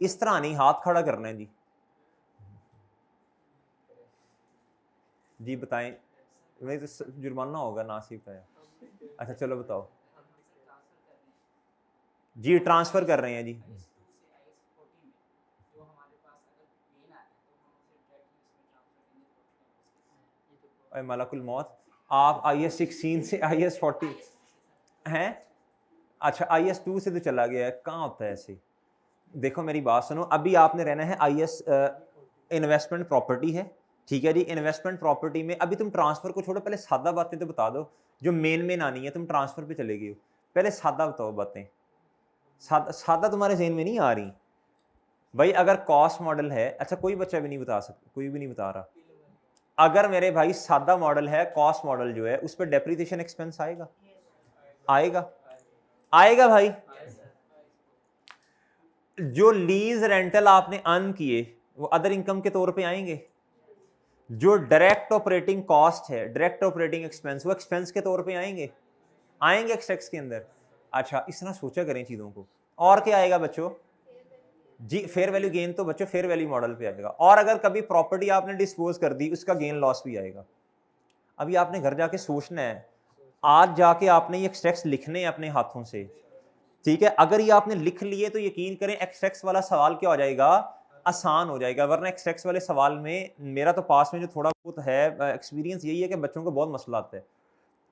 इस तरह नहीं, हाथ खड़ा करना है जी बताएं। मैं तो जुर्माना होगा ना सीखा। अच्छा चलो बताओ जी, ट्रांसफर कर रहे हैं जी। मलकुल मौत, आप IAS 16 से IAS 40 हैं, अच्छा IAS 2 से तो चला गया है, कहाँ होता है ऐसे। देखो मेरी बात सुनो, अभी आपने रहना है IAS इन्वेस्टमेंट प्रॉपर्टी है, ठीक है जी। इन्वेस्टमेंट प्रॉपर्टी में अभी तुम ट्रांसफर को छोड़ो, पहले सादा बातें तो बता दो जो मेन आनी है। तुम ट्रांसफर पे चले गए हो, पहले सादा बताओ बातें। सादा तुम्हारे जहन में नहीं आ रही भाई। अगर कॉस्ट मॉडल है, अच्छा कोई बच्चा भी नहीं बता सकता, कोई भी नहीं बता रहा। अगर मेरे भाई सादा मॉडल है, कॉस्ट मॉडल जो है उस पर डेप्रिसिएशन एक्सपेंस आएगा भाई। जो लीज रेंटल आपने अर्न किए वो अदर इनकम के तौर पे आएंगे। जो डायरेक्ट ऑपरेटिंग कॉस्ट है, डायरेक्ट ऑपरेटिंग एक्सपेंस, वो एक्सपेंस के तौर पे आएंगे एक्सटेक्स के अंदर। अच्छा इस तरह सोचा करें चीजों को। और क्या आएगा बच्चों जी, फेयर वैल्यू गेन तो बच्चों फेयर वैल्यू मॉडल पे आएगा। और अगर कभी प्रॉपर्टी आपने डिस्पोज कर दी उसका गेन लॉस भी आएगा। अभी आपने घर जाके सोचना है, आज जाके आपने ये एक्सट्रैक्ट्स लिखने हैं अपने हाथों से, ठीक है। अगर ये आपने लिख लिए तो यकीन करें एक्सट्रैक्ट्स वाला सवाल क्या हो जाएगा, आसान हो जाएगा। वरना एक्सट्रैक्ट्स वाले सवाल में मेरा तो पास में जो थोड़ा बहुत है एक्सपीरियंस यही है कि बच्चों को बहुत मसला आता है।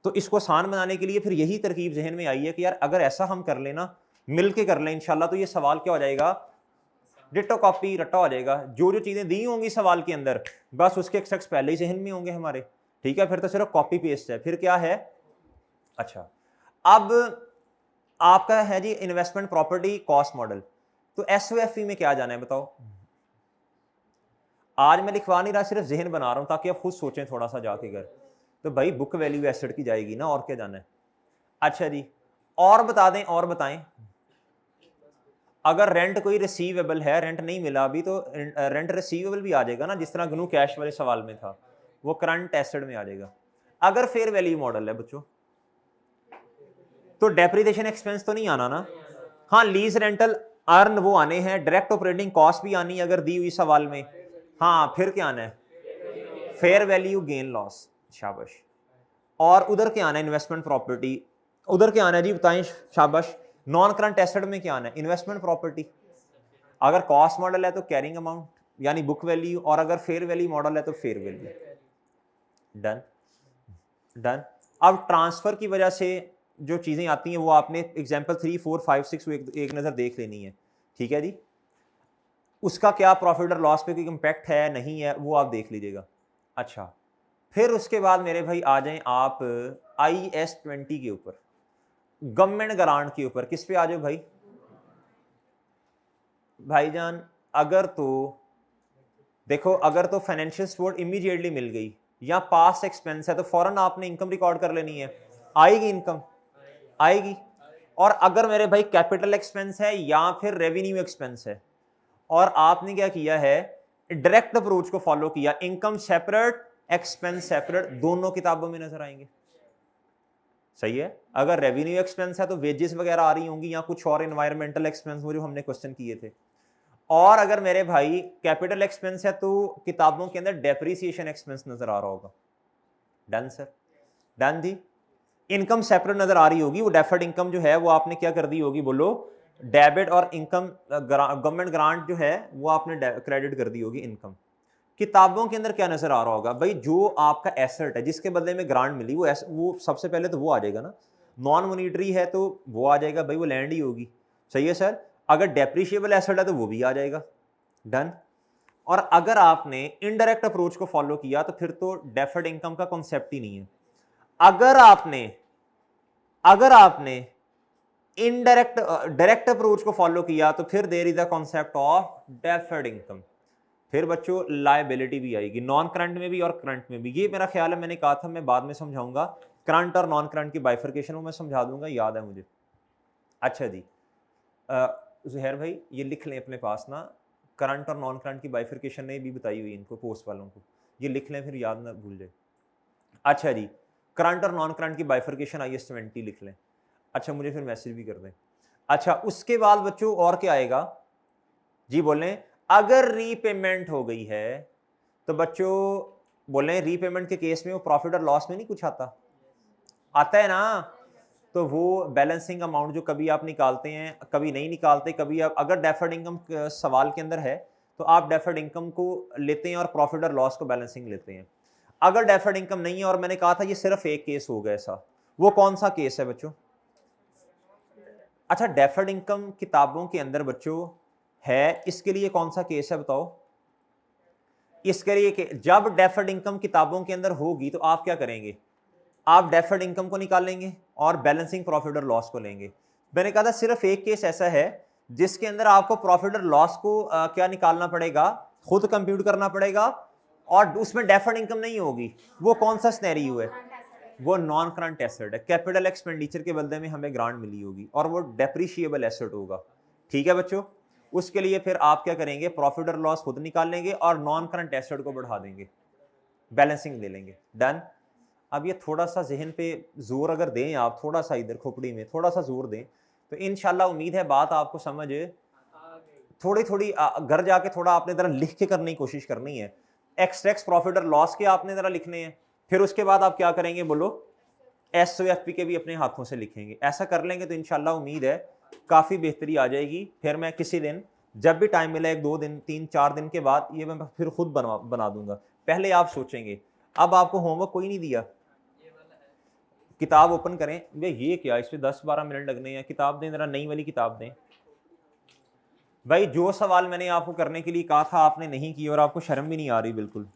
तो इसको आसान बनाने के लिए फिर यही तरकीब जहन में आई है कि यार अगर ऐसा हम कर लेना, मिल के कर लें इंशाल्लाह, तो ये सवाल क्या हो जाएगा, डिटो कॉपी रट्टा हो जाएगा। जो जो चीज़ें दी होंगी सवाल के अंदर बस उसके एक्सट्रैक्ट्स पहले ही जहन में होंगे हमारे, ठीक है। फिर तो सिर्फ कॉपी पेस्ट है, फिर क्या है। अच्छा अब आपका है जी इन्वेस्टमेंट प्रॉपर्टी कॉस्ट मॉडल, तो SOFE में क्या जाना है बताओ। आज मैं लिखवा नहीं रहा, सिर्फ जहन बना रहा हूं ताकि आप खुद सोचें थोड़ा सा जाके घर। तो भाई बुक वैल्यू एसेट की जाएगी ना, और क्या जाना है। अच्छा जी, और बता दें, और बताएं। अगर रेंट कोई रिसीवेबल है, रेंट नहीं मिला अभी, तो रेंट रिसीवेबल भी आ जाएगा ना, जिस तरह गनू कैश वाले सवाल में था, वो करंट एसेट में आ जाएगा। अगर फेयर वैल्यू मॉडल है बच्चों तो डेप्रिसिएशन एक्सपेंस तो नहीं आना ना। हाँ लीज रेंटल अर्न वो आने हैं, डायरेक्ट ऑपरेटिंग कॉस्ट भी आनी है अगर दी हुई सवाल में। हाँ फिर क्या आना है, फेयर वैल्यू गेन लॉस, शाबाश। और उधर क्या आना है, इन्वेस्टमेंट प्रॉपर्टी। उधर क्या आना है जी बताएं, शाबाश। नॉन करंट एसेट में क्या आना है, इन्वेस्टमेंट प्रॉपर्टी। अगर कॉस्ट मॉडल है तो कैरिंग अमाउंट, यानी बुक वैल्यू, और अगर फेयर वैल्यू मॉडल है तो फेयर वैल्यू। Done done. अब ट्रांसफर की वजह से जो चीजें आती हैं वो आपने एग्जांपल 3, 4, 5, 6 एक नजर देख लेनी है, ठीक है जी। उसका क्या प्रॉफिट और लॉस पे कोई इम्पैक्ट है नहीं है वो आप देख लीजिएगा। अच्छा, फिर उसके बाद मेरे भाई आ जाएं आप IS-20 के ऊपर, गवर्नमेंट ग्रांट के ऊपर। किस पे आ जाओ भाई भाईजान? अगर तो देखो, अगर तो फाइनेंशियल सपोर्ट इमीडिएटली मिल गई या पास एक्सपेंस है तो फौरन आपने इनकम रिकॉर्ड कर लेनी है, आएगी इनकम, आएगी। और अगर मेरे भाई कैपिटल एक्सपेंस है या फिर रेवेन्यू एक्सपेंस है और आपने क्या किया है, डायरेक्ट अप्रोच को फॉलो किया, इनकम सेपरेट एक्सपेंस सेपरेट, दोनों किताबों में नजर आएंगे। सही है। अगर रेवेन्यू एक्सपेंस है तो वेजेस वगैरह आ रही होंगी या कुछ और एनवायरमेंटल एक्सपेंस, वो जो हमने क्वेश्चन किए थे। और अगर मेरे भाई कैपिटल एक्सपेंस है तो किताबों के अंदर डेप्रिसिएशन एक्सपेंस नजर आ रहा होगा। डन सर, डन जी। इनकम सेपरेट नजर आ रही होगी, वो डेफर्ड इनकम जो है वो आपने क्या कर दी होगी, बोलो डेबिट, और इनकम गवर्नमेंट ग्रांट जो है वो आपने क्रेडिट कर दी होगी इनकम। किताबों के अंदर क्या नजर आ रहा होगा भाई, जो आपका एसेट है जिसके बदले में ग्रांट मिली वो सबसे पहले तो वो आ जाएगा ना। नॉन मॉनिटरी है तो वो आ जाएगा भाई, वो लैंड ही होगी। सही है सर। अगर डेप्रिशिएबल एसेट है तो वो भी आ जाएगा। डन। और अगर आपने इनडायरेक्ट अप्रोच को फॉलो किया तो फिर तो डेफर्ड इनकम का कॉन्सेप्ट ही नहीं है। अगर आपने इनडायरेक्ट डायरेक्ट अप्रोच को फॉलो किया तो फिर there is a concept of deferred income. फिर बच्चों लायबिलिटी भी आएगी, नॉन करंट में भी और करंट में भी। ये मेरा ख्याल है, मैंने कहा था मैं बाद में समझाऊंगा करंट और नॉन करंट की बाइफर्केशन, वो मैं समझा दूंगा, याद है मुझे। अच्छा जी, जुहैर भाई ये लिख लें अपने पास ना, करंट और नॉन करंट की बाइफर्केशन ने भी बताई हुई इनको, पोस्ट वालों को, ये लिख लें फिर याद ना भूल जाए। अच्छा जी, करंट और नॉन करंट की बाइफर्केशन IS-20 लिख लें। अच्छा, मुझे फिर मैसेज भी कर दें। अच्छा, उसके बाद बच्चों और क्या आएगा जी, बोलें। अगर रीपेमेंट हो गई है तो बच्चों बोलें, रीपेमेंट के केस में वो प्रॉफिट और लॉस में नहीं कुछ आता है ना। तो वो बैलेंसिंग अमाउंट जो कभी आप निकालते हैं कभी नहीं निकालते, कभी आप अगर डेफर्ड इनकम सवाल के अंदर है तो आप डेफर्ड इनकम को लेते हैं और प्रॉफिट और लॉस को बैलेंसिंग लेते हैं। अगर डेफर्ड इनकम नहीं है, और मैंने कहा था ये सिर्फ एक केस होगा ऐसा, वो कौन सा केस है बच्चों? अच्छा, डेफर्ड इनकम किताबों के अंदर बच्चों है, इसके लिए कौन सा केस है बताओ? इसके लिए जब डेफर्ड इनकम किताबों के अंदर होगी तो आप क्या करेंगे, आप डेफर्ड इनकम को निकालेंगे और बैलेंसिंग प्रॉफिट और लॉस को लेंगे। मैंने कहा था सिर्फ एक केस ऐसा है जिसके अंदर आपको प्रॉफिट और लॉस को क्या निकालना पड़ेगा, खुद कंप्यूट करना पड़ेगा, और उसमें डेफर्ड इनकम नहीं होगी। वो कौन सा सिनेरियो है? वो नॉन करंट एसेट है, कैपिटल एक्सपेंडिचर के बदले में हमें ग्रांट मिली होगी और वो डेप्रिशिएबल एसेट होगा। ठीक है बच्चों, उसके लिए फिर आप क्या करेंगे, प्रॉफिट और लॉस खुद निकाल लेंगे और नॉन करंट एसेट को बढ़ा देंगे, बैलेंसिंग ले लेंगे। डन। अब ये थोड़ा सा जहन पे जोर अगर दें आप, थोड़ा सा इधर खोपड़ी में थोड़ा सा जोर दें तो इंशाल्लाह उम्मीद है बात आपको समझ थोड़ी थोड़ी घर जाके थोड़ा आपने जरा लिख के करने की कोशिश करनी है। एक्स प्रॉफिट और लॉस के आपने जरा लिखने हैं, फिर उसके बाद आप क्या करेंगे बोलो, SOFP के भी अपने हाथों से लिखेंगे। ऐसा कर लेंगे तो इंशाल्लाह उम्मीद है काफ़ी बेहतरी आ जाएगी। फिर मैं किसी दिन जब भी टाइम मिला, 1-2 दिन 3-4 दिन के बाद, ये मैं फिर खुद बना दूंगा। पहले आप सोचेंगे, अब आपको होमवर्क कोई नहीं दिया, किताब ओपन करें, भाई ये क्या, इस पर 10-12 मिनट लगने हैं, किताब दें जरा, नई वाली किताब दें। भाई जो सवाल मैंने आपको करने के लिए कहा था आपने नहीं किए और आपको शर्म भी नहीं आ रही बिल्कुल,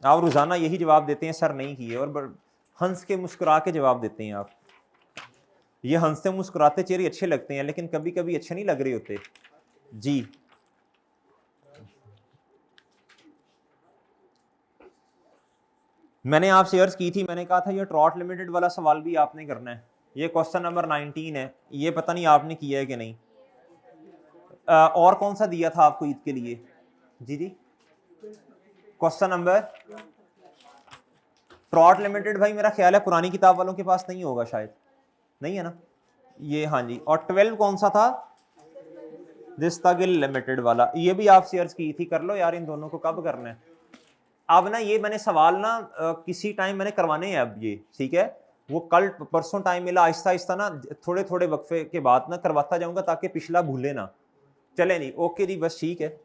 आप रोज़ाना यही जवाब देते हैं सर नहीं किए, और हंस के मुस्कुरा के जवाब देते हैं आप। ये हंसते मुस्कुराते चेहरे अच्छे लगते हैं लेकिन कभी कभी अच्छे नहीं लग रहे होते जी। मैंने आपसे अर्ज की थी, मैंने कहा था ये ट्रॉट लिमिटेड वाला सवाल भी आपने करना है, ये क्वेश्चन नंबर 19 है, ये पता नहीं आपने किया है कि नहीं। और कौन सा दिया था आपको ईद के लिए? जी जी, क्वेश्चन नंबर ट्रॉट लिमिटेड, भाई मेरा ख्याल है पुरानी किताब वालों के पास नहीं होगा, शायद नहीं है ना ये। हाँ जी, और 12 कौन सा था? दिस्तागिल लिमिटेड वाला, ये भी आपसे अर्ज की थी, कर लो यार, इन दोनों को कब करना है? अब ना ये मैंने सवाल ना किसी टाइम मैंने करवाने हैं अब ये, ठीक है, वो कल परसों टाइम मिला, आहिस्ता आहिस्ता ना थोड़े थोड़े वक्फे के बाद ना करवाता जाऊंगा ताकि पिछला भूले ना। चले नहीं, ओके जी, बस ठीक है,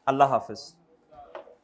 अल्लाह हाफिज।